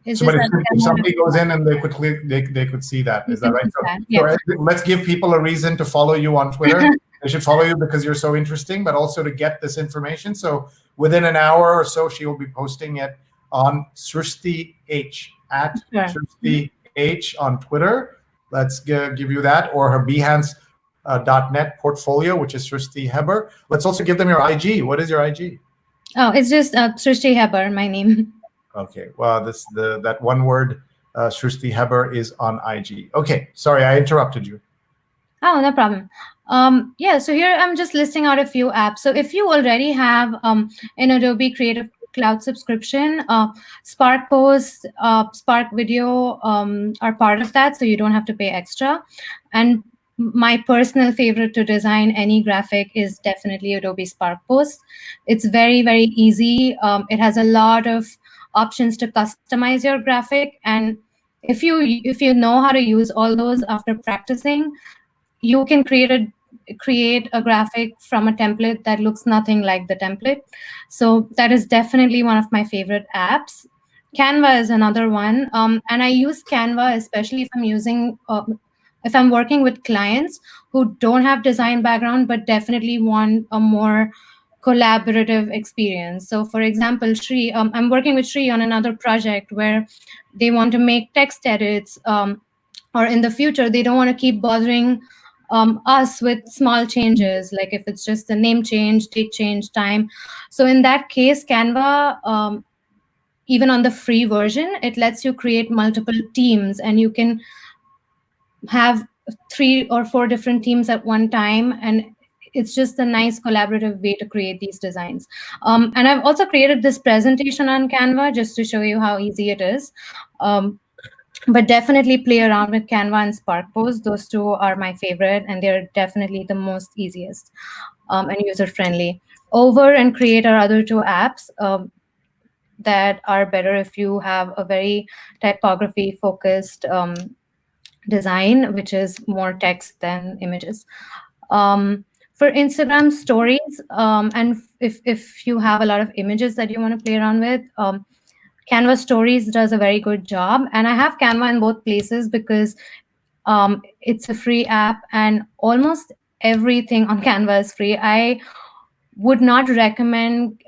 If somebody goes in and they could click, they could see that. Is that right? So let's give people a reason to follow you on Twitter. They should follow you because you're so interesting, but also to get this information. So within an hour or so, she will be posting it on Srushti H, at Srushti H on Twitter. Let's give you that, or her Behance.net portfolio, which is Srushti Hebbar. Let's also give them your IG. What is your IG? Oh, it's just Srushti Hebbar, my name. Okay. Well, that one word, Srushti Hebbar, is on IG. Okay. Sorry, I interrupted you. Oh, no problem. Yeah, so here I'm just listing out a few apps. So if you already have an Adobe Creative Cloud subscription, Spark Post, Spark Video are part of that, so you don't have to pay extra. And my personal favorite to design any graphic is definitely Adobe Spark Post. It's very, very easy. It has a lot of options to customize your graphic, and if you know how to use all those after practicing, you can create a graphic from a template that looks nothing like the template. So that is definitely one of my favorite apps. Canva is another one, and I use Canva especially if I'm working with clients who don't have design background but definitely want a more collaborative experience. So for example, Sree, I'm working with Sree on another project where they want to make text edits, or in the future, they don't want to keep bothering us with small changes, like if it's just a name change, date change, time. So in that case, Canva, even on the free version, it lets you create multiple teams, and you can have 3 or 4 different teams at one time, and it's just a nice collaborative way to create these designs. And I've also created this presentation on Canva just to show you how easy it is. But definitely play around with Canva and Spark Post. Those two are my favorite, and they're definitely the most easiest and user-friendly. Over and Create are other 2 apps that are better if you have a very typography-focused design, which is more text than images. For Instagram stories, and if you have a lot of images that you want to play around with, Canva Stories does a very good job. And I have Canva in both places because it's a free app, and almost everything on Canva is free. I would not recommend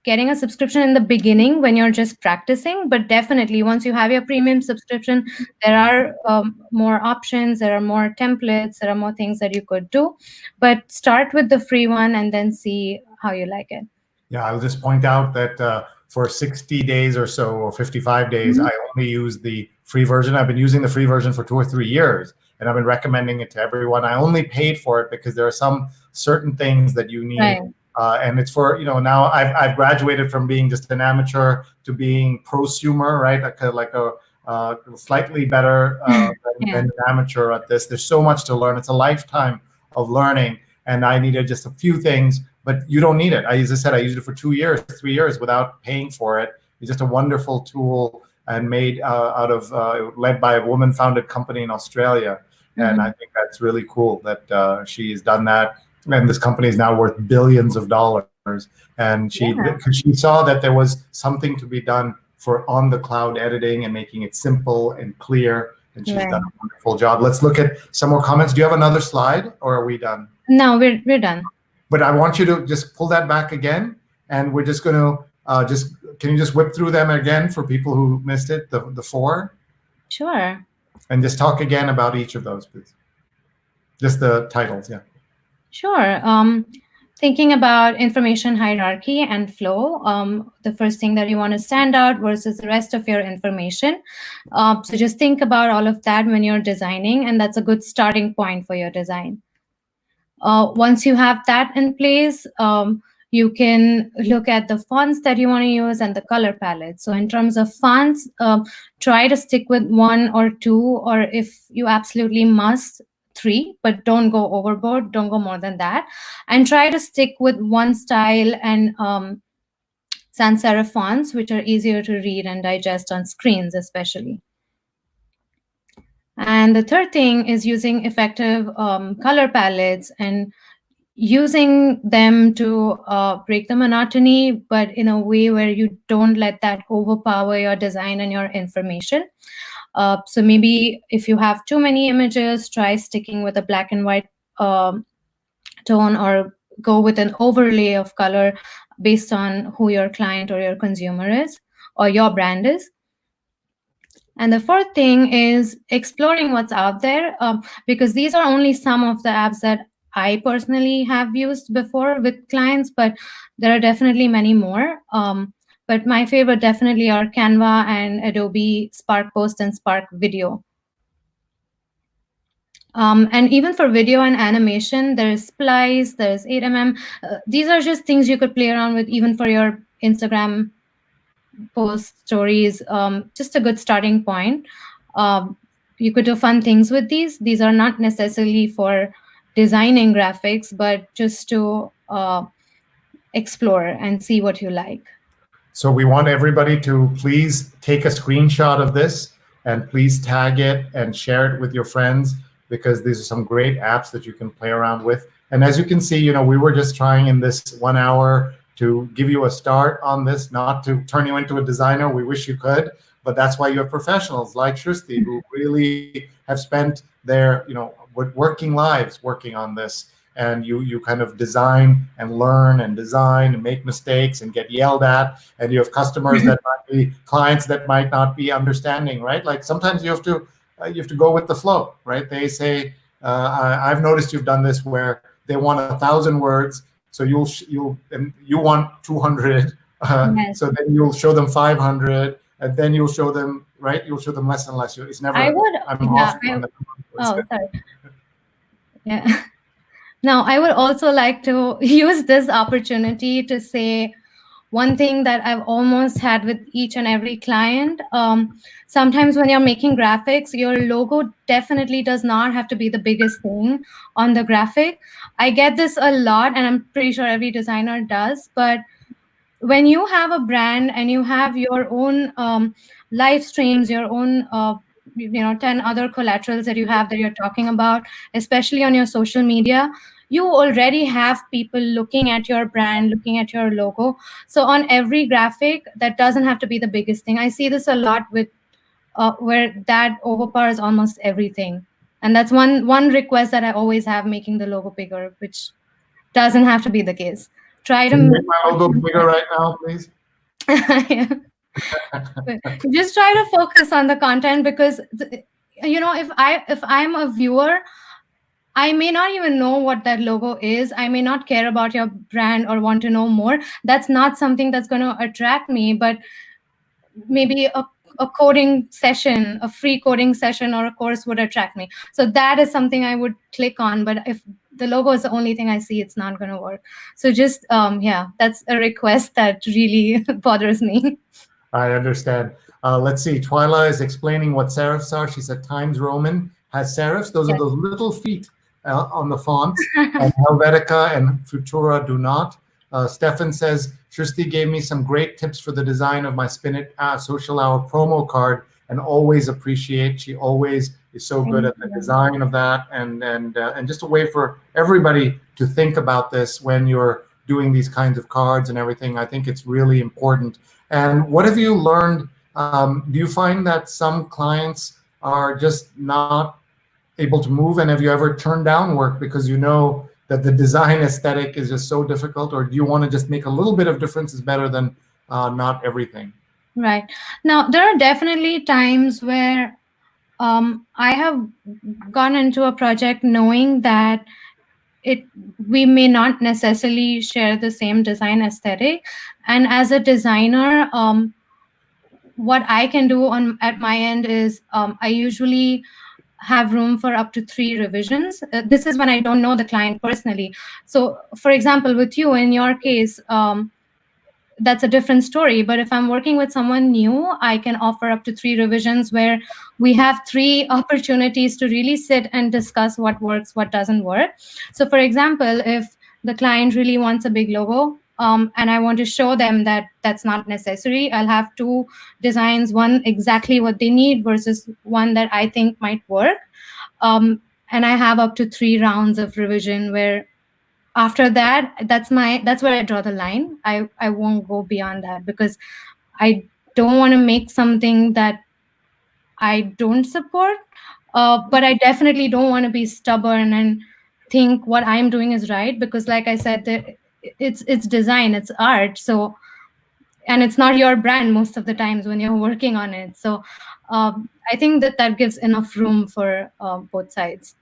getting a subscription in the beginning when you're just practicing, but definitely once you have your premium subscription, there are more options, there are more templates, there are more things that you could do. But start with the free one and then see how you like it. Yeah, I'll just point out that for 60 days or so, or 55 days, I only use the free version. I've been using the free version for 2 or 3 years, and I've been recommending it to everyone. I only paid for it because there are some certain things that you need. Right. And it's for, now I've graduated from being just an amateur to being prosumer, right? Like a slightly better than an amateur at this. There's so much to learn. It's a lifetime of learning, and I needed just a few things, but you don't need it. As I said, I used it for 2 years, 3 years without paying for it. It's just a wonderful tool and made out of, led by a woman-founded company in Australia. And I think that's really cool that she has done that. And this company is now worth billions of dollars. And she saw that there was something to be done for on-the-cloud editing and making it simple and clear. And she's done a wonderful job. Let's look at some more comments. Do you have another slide, or are we done? No, we're done. But I want you to just pull that back again, and we're just going to can you just whip through them again for people who missed it, the 4? Sure. And just talk again about each of those, please. Just the titles, yeah. Sure. Thinking about information hierarchy and flow, the first thing that you want to stand out versus the rest of your information. So just think about all of that when you're designing, and that's a good starting point for your design. Once you have that in place, you can look at the fonts that you want to use and the color palette. So in terms of fonts, try to stick with 1 or 2, or if you absolutely must, 3, but don't go overboard, don't go more than that. And try to stick with one style and sans serif fonts, which are easier to read and digest on screens especially. And the third thing is using effective color palettes and using them to break the monotony, but in a way where you don't let that overpower your design and your information. So maybe if you have too many images, try sticking with a black and white tone, or go with an overlay of color based on who your client or your consumer is, or your brand is. And the fourth thing is exploring what's out there, because these are only some of the apps that I personally have used before with clients, but there are definitely many more. But my favorite definitely are Canva and Adobe Spark Post and Spark Video. And even for video and animation, there's Splice, there's 8mm. These are just things you could play around with even for your Instagram post stories. Just a good starting point. You could do fun things with these. These are not necessarily for designing graphics, but just to explore and see what you like. So we want everybody to please take a screenshot of this and please tag it and share it with your friends, because these are some great apps that you can play around with. And as you can see, we were just trying in this 1 hour to give you a start on this, not to turn you into a designer. We wish you could, but that's why you have professionals like Srushti who really have spent their working lives working on this. and you kind of design and learn and design and make mistakes and get yelled at, and you have customers that might be clients that might not be understanding, right? Like sometimes you have to go with the flow, right? They say, I've noticed you've done this where they want 1,000 words, so you want 200, Yes. so then you'll show them 500, and then you'll show them, right? You'll show them less and less. It's never. I would, I'm yeah. off on that. Oh, sorry. Yeah. Now, I would also like to use this opportunity to say one thing that I've almost had with each and every client. Sometimes when you're making graphics, your logo definitely does not have to be the biggest thing on the graphic. I get this a lot, and I'm pretty sure every designer does. But when you have a brand and you have your own live streams, your own 10 other collaterals that you have that you're talking about, especially on your social media, you already have people looking at your brand, looking at your logo. So on every graphic, that doesn't have to be the biggest thing. I see this a lot with where that overpowers almost everything. And that's one request that I always have, making the logo bigger, which doesn't have to be the case. Try to Can you make my logo bigger right now, please? Yeah. Just try to focus on the content, because if I'm a viewer, I may not even know what that logo is. I may not care about your brand or want to know more. That's not something that's going to attract me, but maybe a coding session, a free coding session or a course would attract me. So that is something I would click on. But if the logo is the only thing I see, it's not going to work. So just, that's a request that really bothers me. I understand. Let's see. Twyla is explaining what serifs are. She said Times Roman has serifs. Those are Yes. those little feet on the fonts. And Helvetica and Futura do not. Stefan says, Srushti gave me some great tips for the design of my Spin It Social Hour promo card, and always appreciate. She always is so good at the design of that, and just a way for everybody to think about this when you're doing these kinds of cards and everything. I think it's really important. And what have you learned? Do you find that some clients are just not able to move? And have you ever turned down work because you know that the design aesthetic is just so difficult? Or do you want to just make a little bit of difference is better than not everything? Right. Now, there are definitely times where I have gone into a project knowing that we may not necessarily share the same design aesthetic. And as a designer, what I can do at my end is I usually have room for up to 3 revisions. This is when I don't know the client personally. So for example, with you, in your case, that's a different story. But if I'm working with someone new, I can offer up to 3 revisions where we have 3 opportunities to really sit and discuss what works, what doesn't work. So for example, if the client really wants a big logo, and I want to show them that that's not necessary, I'll have 2 designs, one exactly what they need versus one that I think might work. And I have up to 3 rounds of revision where after that, that's where I draw the line. I won't go beyond that, because I don't want to make something that I don't support. But I definitely don't want to be stubborn and think what I'm doing is right, because like I said, it's design, it's art. So, and it's not your brand most of the times when you're working on it. So I think that gives enough room for both sides.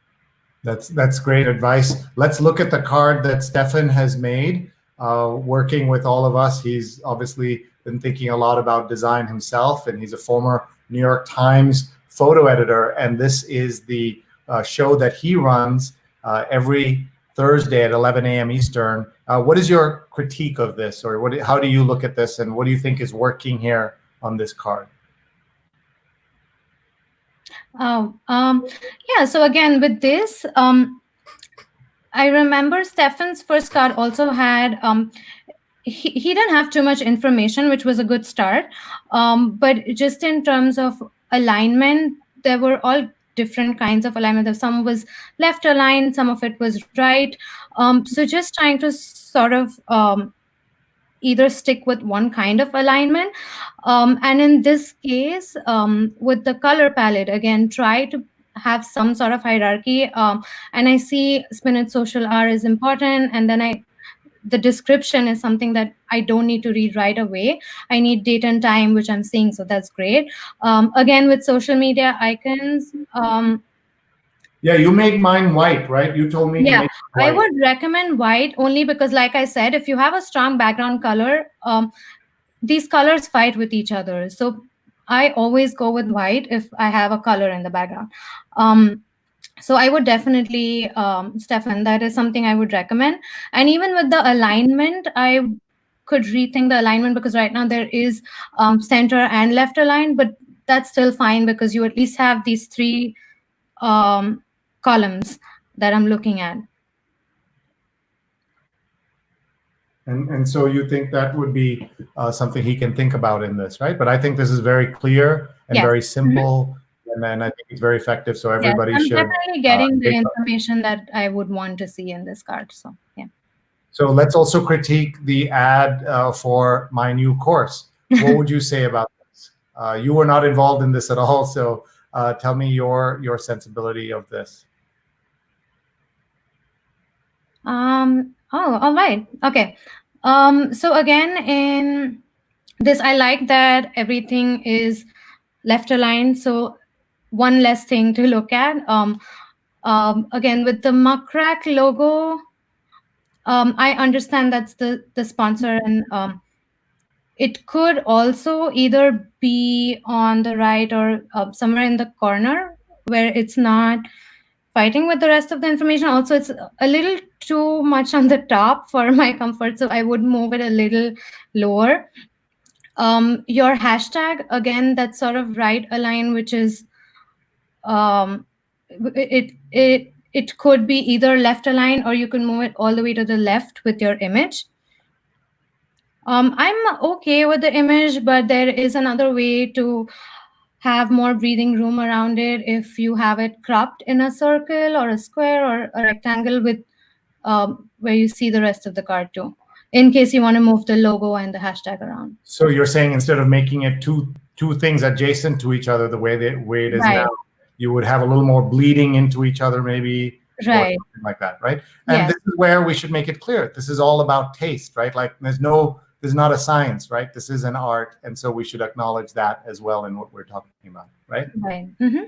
That's great advice. Let's look at the card that Stefan has made. Working with all of us, he's obviously been thinking a lot about design himself, and he's a former New York Times photo editor. And this is the show that he runs every Thursday at 11 a.m. Eastern. What is your critique of this, or how do you look at this, and what do you think is working here on this card? Yeah, so again, with this, I remember Stefan's first card also had, he didn't have too much information, which was a good start. But just in terms of alignment, there were all different kinds of alignment. Some was left aligned, some of it was right. So just trying to sort of either stick with one kind of alignment. And in this case, with the color palette, again, try to have some sort of hierarchy, and I see spinach social hour is important, and then the description is something that I don't need to read right away. I need date and time, which I'm seeing, so that's great. Again, with social media icons, Yeah, you make mine white, right? You told me to yeah, make it I white. would recommend white only because, like I said, if you have a strong background color, these colors fight with each other. So I always go with white if I have a color in the background. So I would definitely, Stefan, that is something I would recommend. And even with the alignment, I could rethink the alignment, because right now there is center and left aligned, but that's still fine because you at least have these three columns that I'm looking at. And so you think that would be something he can think about in this, right? But I think this is very clear and Yes. very simple, and then I think it's very effective. So Yes, everybody I'm should. definitely getting the take information that I would want to see in this card. So yeah. So let's also critique the ad for my new course. What would you say about this? You were not involved in this at all, so tell me your sensibility of this. Oh, all right. Okay. So again, in this, I like that everything is left aligned. So one less thing to look at. Again, with the Muckrack logo, I understand that's the sponsor, and it could also either be on the right or somewhere in the corner where it's not fighting with the rest of the information. Also, it's a little too much on the top for my comfort, so I would move it a little lower. Your hashtag, again, that's sort of right align, which is it could be either left align, or you can move it all the way to the left with your image. I'm okay with the image, but there is another way to have more breathing room around it if you have it cropped in a circle or a square or a rectangle with where you see the rest of the card too, in case you want to move the logo and the hashtag around. So you're saying instead of making it two things adjacent to each other the way it is Right. now, you would have a little more bleeding into each other, maybe, Right. or something like that, right? And Yes. this is where we should make it clear. This is all about taste, right? Like there's not a science, right? This is an art, and so we should acknowledge that as well in what we're talking about, right? Right. Mm-hmm.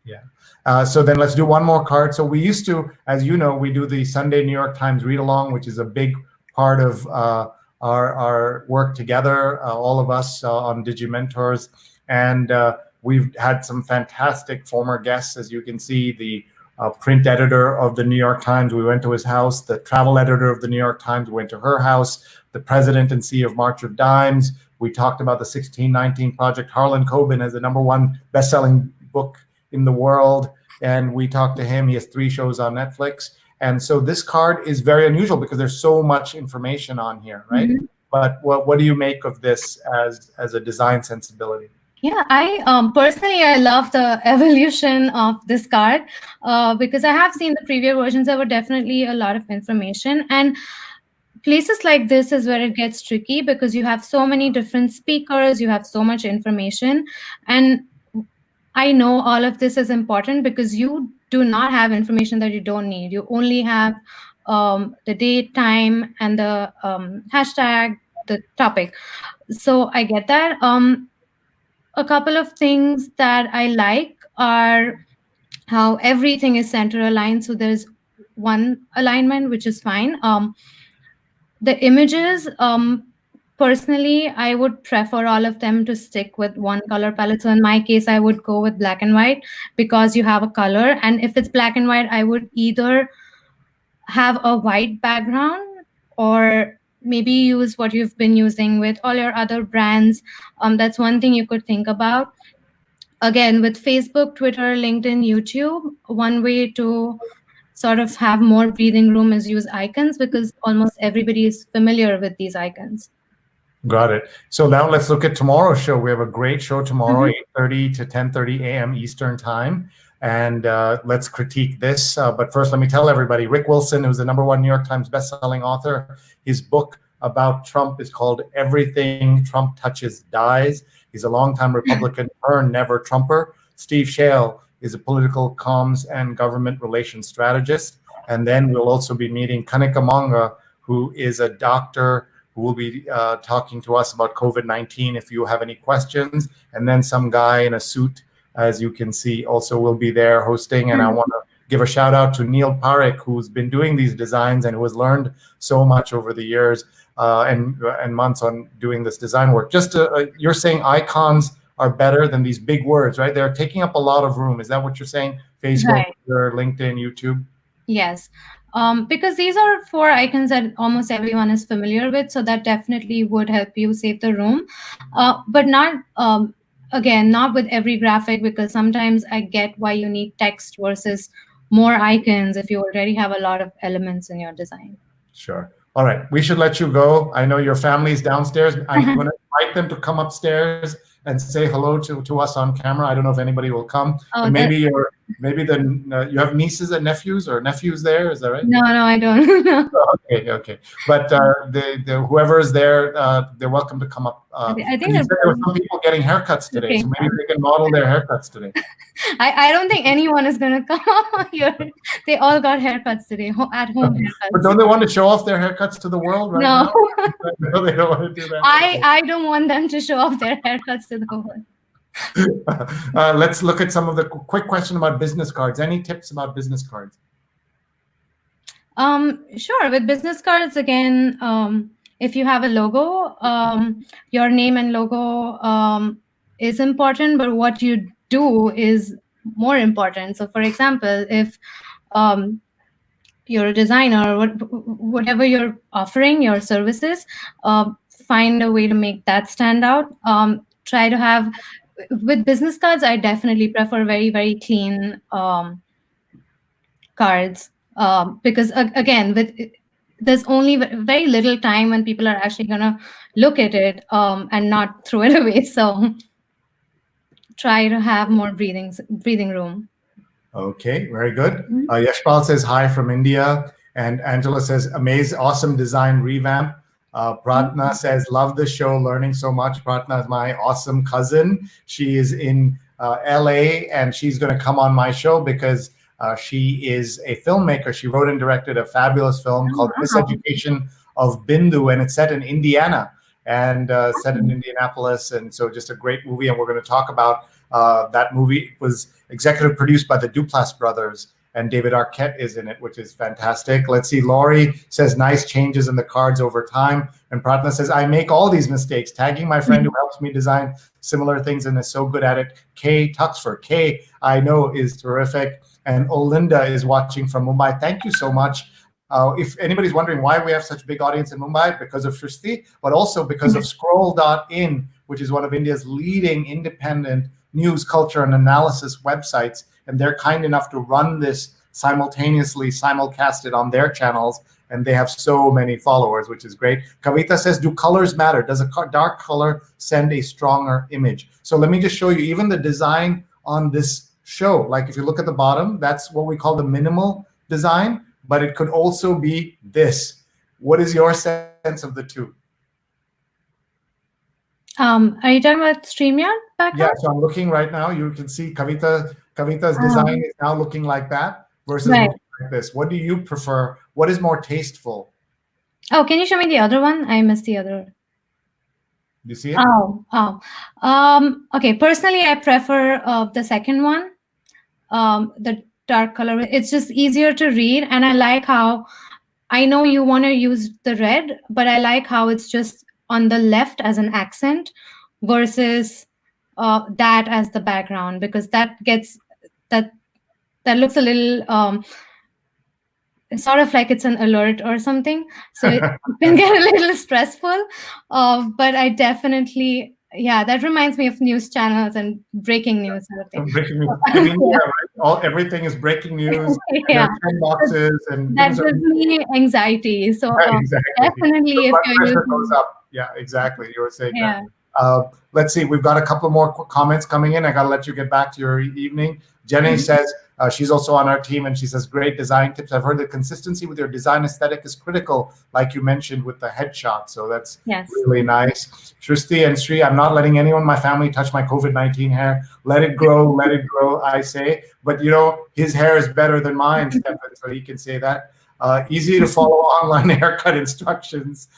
Yeah. So then let's do one more card. So we used to, as you know, we do the Sunday New York Times read along, which is a big part of our work together, all of us on Digimentors. And we've had some fantastic former guests, as you can see, the print editor of the New York Times, we went to his house. The travel editor of the New York Times, we went to her house. The president and CEO of March of Dimes. We talked about the 1619 Project. Harlan Coben has the #1 best-selling book in the world, and we talked to him. He has 3 shows on Netflix. And so this card is very unusual because there's so much information on here, right? Mm-hmm. But what do you make of this as a design sensibility? Yeah, I personally, I love the evolution of this card because I have seen the previous versions. There were definitely a lot of information, and places like this is where it gets tricky because you have so many different speakers, you have so much information, and I know all of this is important because you do not have information that you don't need. You only have the date, time, and the hashtag, the topic. So I get that. A couple of things that I like are how everything is center aligned. So there's one alignment, which is fine. The images, personally, I would prefer all of them to stick with one color palette. So in my case, I would go with black and white because you have a color. And if it's black and white, I would either have a white background or maybe use what you've been using with all your other brands. That's one thing you could think about. Again, with Facebook, Twitter, LinkedIn, YouTube, one way to sort of have more breathing room is use icons because almost everybody is familiar with these icons. Got it. So now let's look at tomorrow's show. We have a great show tomorrow, 8:30 to 10:30 a.m. Eastern time. And let's critique this. But first, let me tell everybody, Rick Wilson, who's the #1 New York Times bestselling author, his book about Trump is called Everything Trump Touches Dies. He's a longtime Republican turned never Trumper. Steve Shale is a political comms and government relations strategist. And then we'll also be meeting Kanika Manga, who is a doctor who will be talking to us about COVID-19 if you have any questions. And then some guy in a suit, as you can see, also will be there hosting. And I want to give a shout out to Neil Parekh, who's been doing these designs and who has learned so much over the years and months on doing this design work. Just you're saying icons are better than these big words, right? They're taking up a lot of room. Is that what you're saying? Facebook, Right. Twitter, LinkedIn, YouTube? Yes, because these are 4 icons that almost everyone is familiar with, so that definitely would help you save the room. But not, again, not with every graphic, because sometimes I get why you need text versus more icons if you already have a lot of elements in your design. Sure. All right, we should let you go. I know your family's downstairs. I'm going to invite them to come upstairs and say hello to us on camera. I don't know if anybody will come. Oh, And maybe you have nieces and nephews there. Is that right? No, I don't. No. Okay. But the whoever is there, they're welcome to come up. I think you said there were some people getting haircuts today, so maybe they can model their haircuts today. I don't think anyone is going to come here. They all got haircuts today, at home haircuts. But don't they want to show off their haircuts to the world right now? No, they don't want to do that. I don't want them to show off their haircuts to the world. Let's look at some of the quick question about business cards. Any tips about business cards? Sure. With business cards, again, if you have a logo, your name and logo is important, but what you do is more important. So, for example, if you're a designer, or whatever you're offering, your services, find a way to make that stand out. Try to have, with business cards, I definitely prefer very, very clean cards. Because again, there's only very little time when people are actually going to look at it and not throw it away. So try to have more breathing room. Okay, very good. Yashpal says hi from India, and Angela says amazing, awesome design revamp. Pratna says love the show, learning so much. Pratna is my awesome cousin. She is in LA, and she's going to come on my show because she is a filmmaker. She wrote and directed a fabulous film called Miseducation of Bindu, and it's set in Indiana and set in Indianapolis. And so just a great movie. And we're going to talk about that movie. It was executive produced by the Duplass brothers, and David Arquette is in it, which is fantastic. Let's see. Laurie says nice changes in the cards over time. And Pratna says, I make all these mistakes, tagging my friend who helps me design similar things and is so good at it. Kay Tuxford. Kay, I know, is terrific. And Olinda is watching from Mumbai. Thank you so much. If anybody's wondering why we have such a big audience in Mumbai, because of Srushti, but also because of Scroll.in, which is one of India's leading independent news, culture, and analysis websites. And they're kind enough to run this simultaneously, simulcasted on their channels. And they have so many followers, which is great. Kavita says, do colors matter? Does a dark color send a stronger image? So let me just show you even the design on this show. Like if you look at the bottom, that's what we call the minimal design, but it could also be this. What is your sense of the two? Are you talking about StreamYard background? Yeah, so I'm looking right now. You can see Kavita's design is now looking like that versus looking like this. What do you prefer? What is more tasteful? Oh, can you show me the other one? I missed the other. Do you see it? Okay. Personally, I prefer the second one, the dark color. It's just easier to read, and I like how, I know you want to use the red, but I like how it's just on the left as an accent versus that as the background, because that looks a little sort of like it's an alert or something. So it can get a little stressful. But I definitely, that reminds me of news channels and breaking news. Breaking news. I mean, right? Everything is breaking news. Yeah. Boxes and that gives me anxiety. So exactly. Definitely, if you're using, goes up. Yeah, exactly. You were saying that. Let's see. We've got a couple more comments coming in. I got to let you get back to your evening. Jenny says, She's also on our team, and she says, great design tips. I've heard that consistency with your design aesthetic is critical, like you mentioned with the headshot. So that's really nice. Srushti and Sree, I'm not letting anyone in my family touch my COVID-19 hair. Let it grow, I say. But, his hair is better than mine, Stefan, so he can say that. Easy to follow online haircut instructions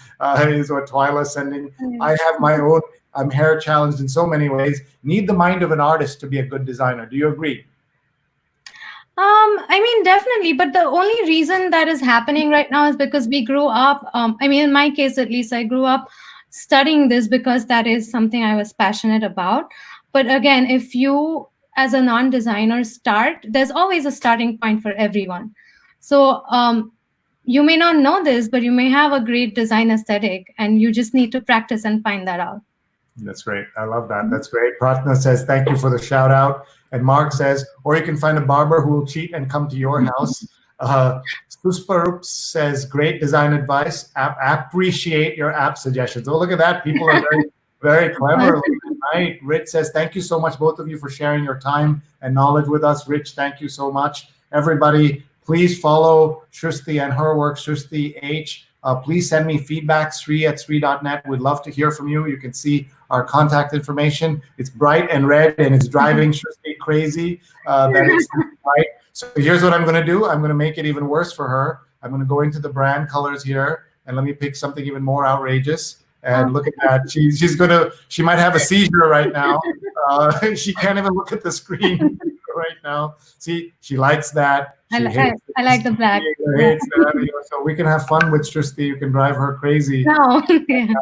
is what Twyla's sending. I have my own. I'm hair challenged in so many ways. Need the mind of an artist to be a good designer. Do you agree? I mean, definitely. But the only reason that is happening right now is because we grew up. I mean, in my case, at least, I grew up studying this because that is something I was passionate about. But again, if you, as a non-designer, start, there's always a starting point for everyone. So you may not know this, but you may have a great design aesthetic, and you just need to practice and find that out. That's great. I love that. That's great. Pratna says, thank you for the shout out. And Mark says, or you can find a barber who will cheat and come to your house. Susparup says, great design advice. Appreciate your app suggestions. Oh, look at that. People are very, very clever. Right. Rich says, thank you so much, both of you, for sharing your time and knowledge with us. Rich, thank you so much. Everybody, please follow Srushti and her work, Srushti H. Please send me feedback, Sree@Sree.net. We'd love to hear from you. You can see our contact information. It's bright and red, and it's driving Srushti crazy that it's bright. So here's what I'm going to do. I'm going to make it even worse for her. I'm going to go into the brand colors here, and let me pick something even more outrageous. And look at that. She might have a seizure right now. She can't even look at the screen right now. See, she likes that. I like the black. So we can have fun with Srushti. You can drive her crazy. No. Yeah.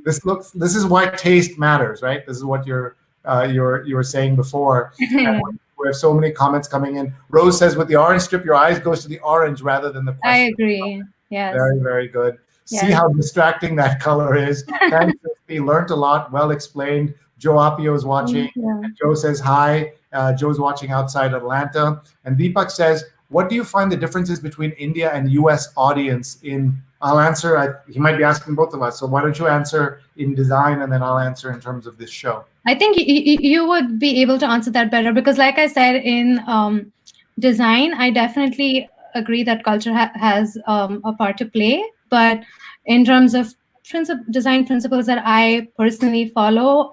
This is why taste matters, right? This is what you were saying before. We have so many comments coming in. Rose says, with the orange strip, your eyes goes to the orange rather than the question. I agree. Yes. Very, very good. Yes. See how distracting that color is. Thanks, Srushti. Learned a lot. Well explained. Joe Appio is watching. Yeah. Joe says hi. Joe's watching outside Atlanta. And Deepak says, what do you find the differences between India and US audience in? I'll answer. He might be asking both of us. So why don't you answer in design, and then I'll answer in terms of this show. I think you would be able to answer that better because, like I said, in design, I definitely agree that culture has a part to play. But in terms of design principles that I personally follow,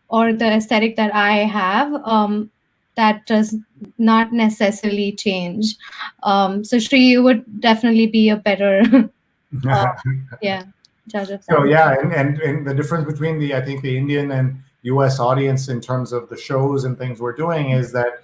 or the aesthetic that I have, that does not necessarily change. So Sree, you would definitely be a better judge of that. So yeah, and the difference between I think the Indian and US audience in terms of the shows and things we're doing is that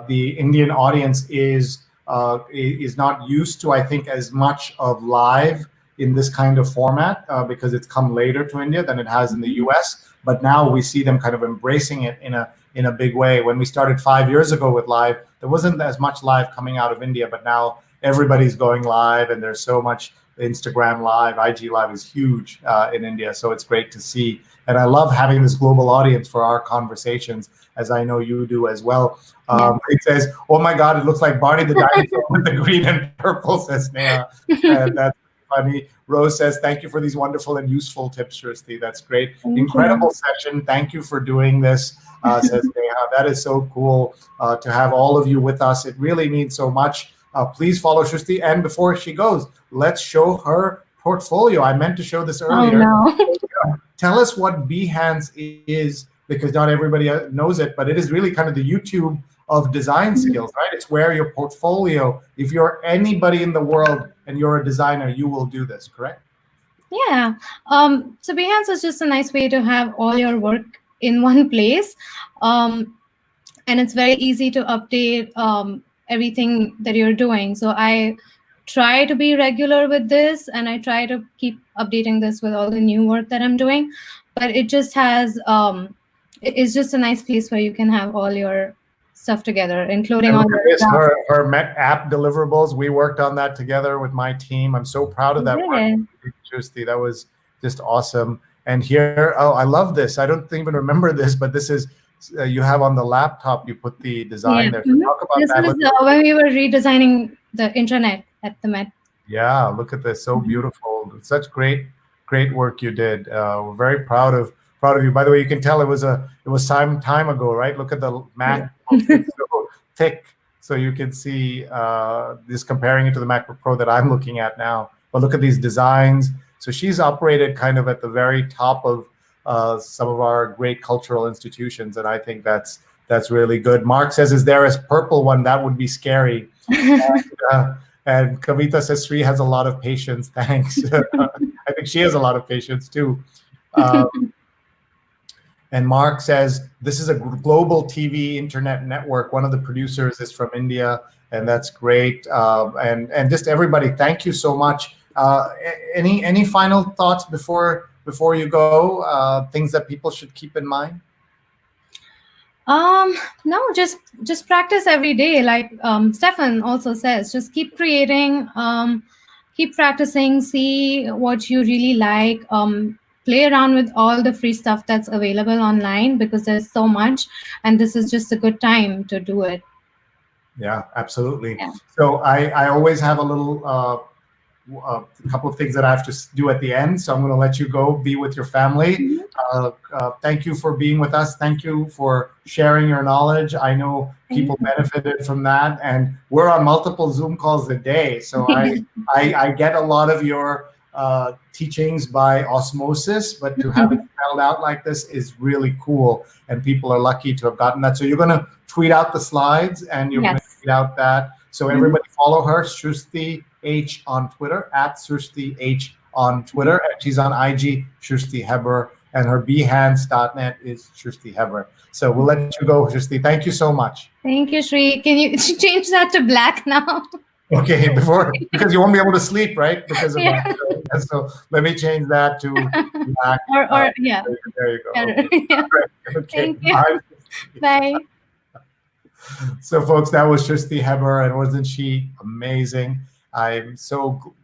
the Indian audience is not used to, I think, as much of live in this kind of format because it's come later to India than it has in the US. But now we see them kind of embracing it in a big way. When we started 5 years ago with live, there wasn't as much live coming out of India, but now everybody's going live, and there's so much Instagram live, IG live is huge in India. So it's great to see. And I love having this global audience for our conversations, as I know you do as well. It says, oh my God, it looks like Barney the dinosaur with the green and purple, says Neha. And that's funny. Rose says, thank you for these wonderful and useful tips, Srushti. That's great. Incredible session. Thank you for doing this, says Neha. That is so cool to have all of you with us. It really means so much. Please follow Srushti. And before she goes, let's show her portfolio. I meant to show this earlier. Oh, no. Tell us what Behance is, because not everybody knows it, but it is really kind of the YouTube of design skills, right? It's where your portfolio, if you're anybody in the world and you're a designer, you will do this, correct? Yeah. So Behance is just a nice way to have all your work in one place. And it's very easy to update everything that you're doing. So I try to be regular with this, and I try to keep updating this with all the new work that I'm doing. But it just has, it's just a nice place where you can have all your stuff together, including all her Met app deliverables. We worked on that together with my team. I'm so proud of that one. That was just awesome. And here, oh, I love this. I don't even remember this, but this is, you have on the laptop, you put the design there. So talk about this that. Was when we were redesigning the intranet at the Met. Yeah, look at this. So beautiful. Such great work you did. We're very proud of you. By the way, you can tell it was some time ago, right? Look at the Mac. It's so thick, So you can see this, comparing it to the MacBook Pro that I'm looking at now. But look at these designs. So she's operated kind of at the very top of some of our great cultural institutions, and I think that's really good. Mark says, "Is there a purple one? That would be scary." And Kavita says, "Sree has a lot of patience." Thanks. I think she has a lot of patience too. And Mark says, "This is a global TV internet network. One of the producers is from India," and that's great. And just everybody, thank you so much. Any final thoughts before you go? Things that people should keep in mind? No, just practice every day. Like Stefan also says, just keep creating, keep practicing, see what you really like. Play around with all the free stuff that's available online, because there's so much, and this is just a good time to do it. Yeah, absolutely. Yeah. So I always have a little a couple of things that I have to do at the end. So I'm going to let you go be with your family. Thank you for being with us. Thank you for sharing your knowledge. I know people benefited from that, and we're on multiple Zoom calls a day. So I get a lot of your teachings by osmosis, but to have it spelled out like this is really cool, and people are lucky to have gotten that. So you're going to tweet out the slides, and you're going to tweet out that. So everybody follow her, Srushti H on Twitter, at Srushti H on Twitter, and she's on IG, Srushti Hebbar, and her behance.net is Srushti Hebbar. So we'll let you go, Srushti. Thank you so much. Thank you, Sree. Can you change that to black now? Okay, because you won't be able to sleep, right? Because of that. So let me change that to black. Or yeah. There you go. Okay. Yeah. Okay. Thank you. Bye. So, folks, that was Srushti Hebbar, and wasn't she amazing? I'm so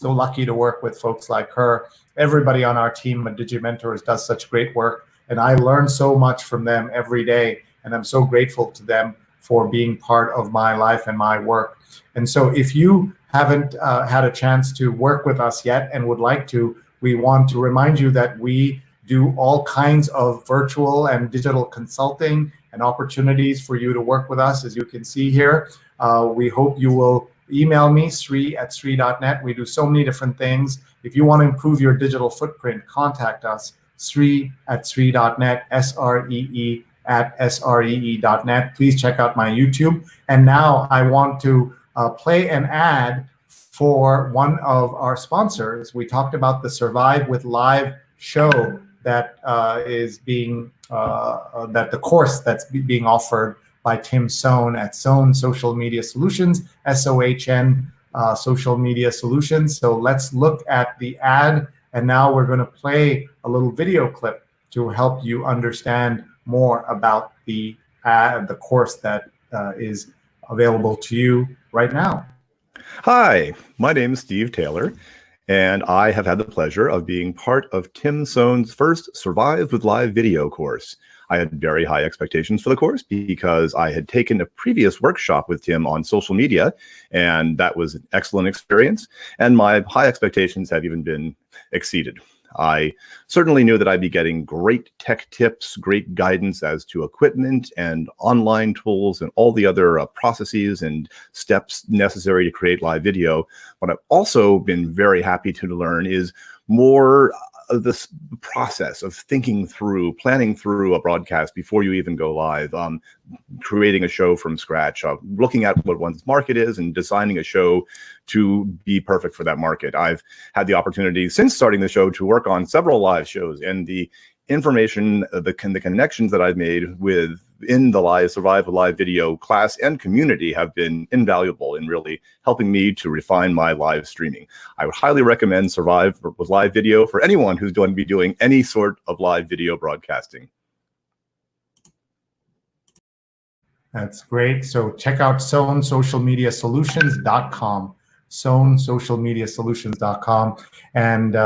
lucky to work with folks like her. Everybody on our team at Digimentors does such great work, and I learn so much from them every day, and I'm so grateful to them for being part of my life and my work. And so if you haven't had a chance to work with us yet and would like to, we want to remind you that we do all kinds of virtual and digital consulting and opportunities for you to work with us, as you can see here. We hope you will email me, sree@sree.net. We do so many different things. If you want to improve your digital footprint, contact us, sree@sree.net, SREE@sree.net. Please check out my YouTube. And now I want to play an ad for one of our sponsors. We talked about the Survive with Live show that is being, that the course that's being offered by Tim Sohn at Sohn Social Media Solutions, SOHN Social Media Solutions. So let's look at the ad, and now we're going to play a little video clip to help you understand more about the course that is available to you right now. Hi, my name is Steve Taylor, and I have had the pleasure of being part of Tim Sohn's first Survive with Live video course. I had very high expectations for the course because I had taken a previous workshop with Tim on social media, and that was an excellent experience, and my high expectations have even been exceeded. I certainly knew that I'd be getting great tech tips, great guidance as to equipment and online tools and all the other processes and steps necessary to create live video. What I've also been very happy to learn is more of this process of thinking through, planning through a broadcast before you even go live, creating a show from scratch, looking at what one's market is and designing a show to be perfect for that market. I've had the opportunity since starting the show to work on several live shows, and the information, the connections that I've made in the Survive with Live video class and community have been invaluable in really helping me to refine my live streaming. I would highly recommend Survive with Live video for anyone who's going to be doing any sort of live video broadcasting. That's great. So check out SohnSocialMediaSolutions.com, SohnSocialMediaSolutions.com. And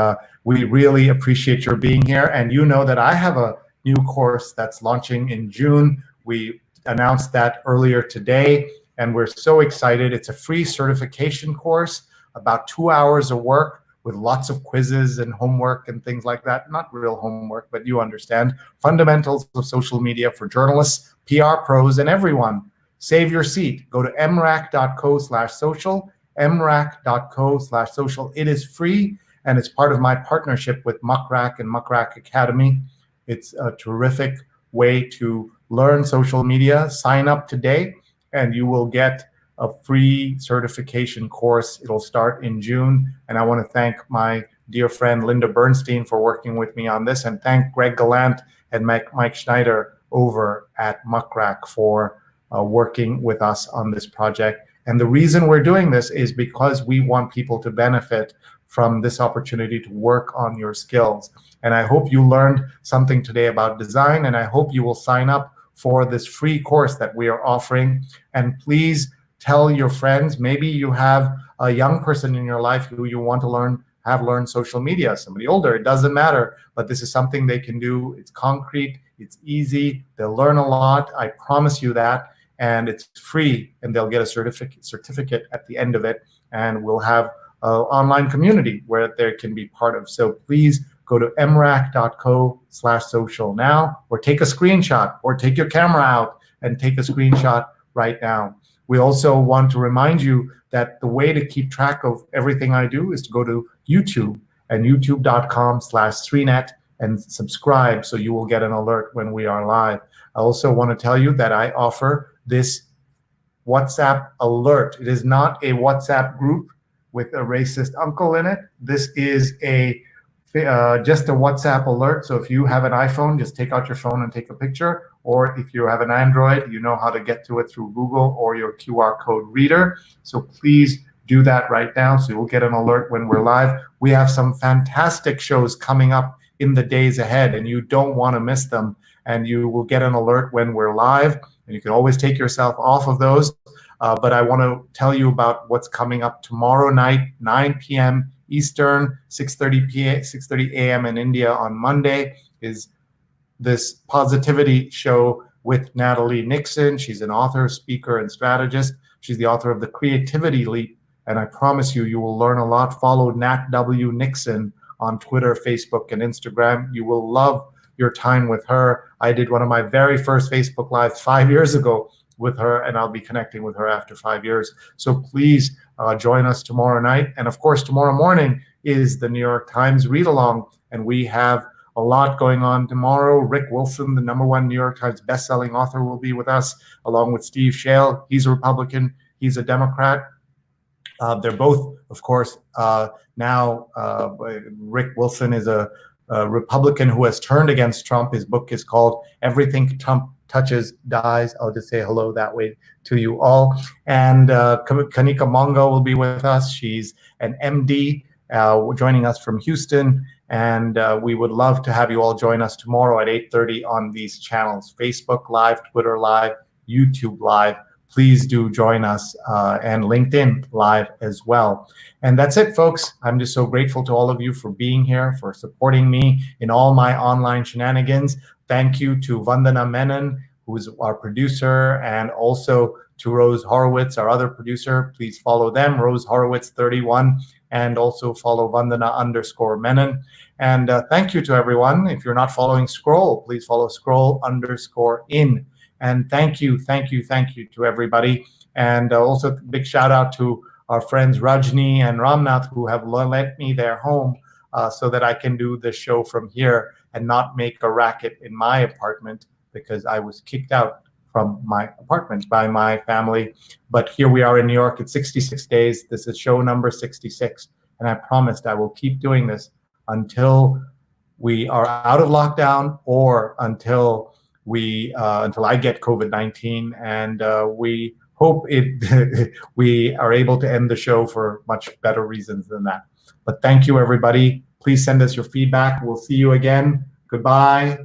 we really appreciate your being here. And you know that I have a new course that's launching in June. We announced that earlier today, and we're so excited. It's a free certification course, about 2 hours of work with lots of quizzes and homework and things like that. Not real homework, but you understand. Fundamentals of social media for journalists, PR pros, and everyone. save your seat. Go to mrac.co/social, mrac.co/social. It is free, and it's part of my partnership with Muckrack and Muckrack Academy. It's a terrific way to learn social media. Sign up today, and you will get a free certification course. It'll start in June, and I want to thank my dear friend Linda Bernstein for working with me on this, and thank Greg Gallant and Mike Schneider over at Muckrack for working with us on this project. And the reason we're doing this is because we want people to benefit from this opportunity to work on your skills. And I hope you learned something today about design, and I hope you will sign up for this free course that we are offering. And please tell your friends. Maybe you have a young person in your life who you want to learn social media, somebody older, it doesn't matter, but this is something they can do. It's concrete, it's easy, they'll learn a lot, I promise you that, and it's free, and they'll get a certificate at the end of it, and we'll have an online community where they can be part of. So please go to mrac.co/social now, or take a screenshot, or take your camera out and take a screenshot right now. We also want to remind you that the way to keep track of everything I do is to go to YouTube and youtube.com/Sreenet and subscribe, so you will get an alert when we are live. I also want to tell you that I offer this WhatsApp alert. It is not a WhatsApp group with a racist uncle in it. This is just a WhatsApp alert. So if you have an iPhone, just take out your phone and take a picture. Or if you have an Android, you know how to get to it through Google or your QR code reader. So please do that right now, so you'll get an alert when we're live. We have some fantastic shows coming up in the days ahead, and you don't want to miss them. And you will get an alert when we're live, and you can always take yourself off of those. But I want to tell you about what's coming up tomorrow night, 9 p.m. Eastern, 6:30 a.m. in India on Monday, is this positivity show with Natalie Nixon. She's an author, speaker, and strategist. She's the author of The Creativity Leap, and I promise you will learn a lot. Follow Nat W. Nixon on Twitter, Facebook, and Instagram. You will love your time with her. I did one of my very first Facebook Lives 5 years ago with her, and I'll be connecting with her after 5 years. So please join us tomorrow night. And of course, tomorrow morning is the New York Times read-along, and we have a lot going on tomorrow. Rick Wilson, the #1 New York Times bestselling author, will be with us, along with Steve Shale. He's a Republican, he's a Democrat. They're both, of course, now Rick Wilson is a Republican who has turned against Trump. His book is called Everything Trump Touches Dies. I'll just say hello that way to you all. And Kanika Mongo will be with us. She's an MD joining us from Houston. And we would love to have you all join us tomorrow at 8:30 on these channels: Facebook Live, Twitter Live, YouTube Live. Please do join us, and LinkedIn Live as well. And that's it, folks. I'm just so grateful to all of you for being here, for supporting me in all my online shenanigans. Thank you to Vandana Menon, who's our producer, and also to Rose Horowitz, our other producer. Please follow them, Rose Horowitz 31, and also follow Vandana_Menon. And thank you to everyone. If you're not following Scroll, please follow Scroll_in. And thank you to everybody. And also big shout out to our friends Rajni and Ramnath, who have lent me their home so that I can do the show from here and not make a racket in my apartment, because I was kicked out from my apartment by my family. But here we are in New York. It's 66 days. This is show number 66. And I promised I will keep doing this until we are out of lockdown, or until I get COVID-19, and we hope we are able to end the show for much better reasons than that. But thank you, everybody. Please send us your feedback. We'll see you again. Goodbye.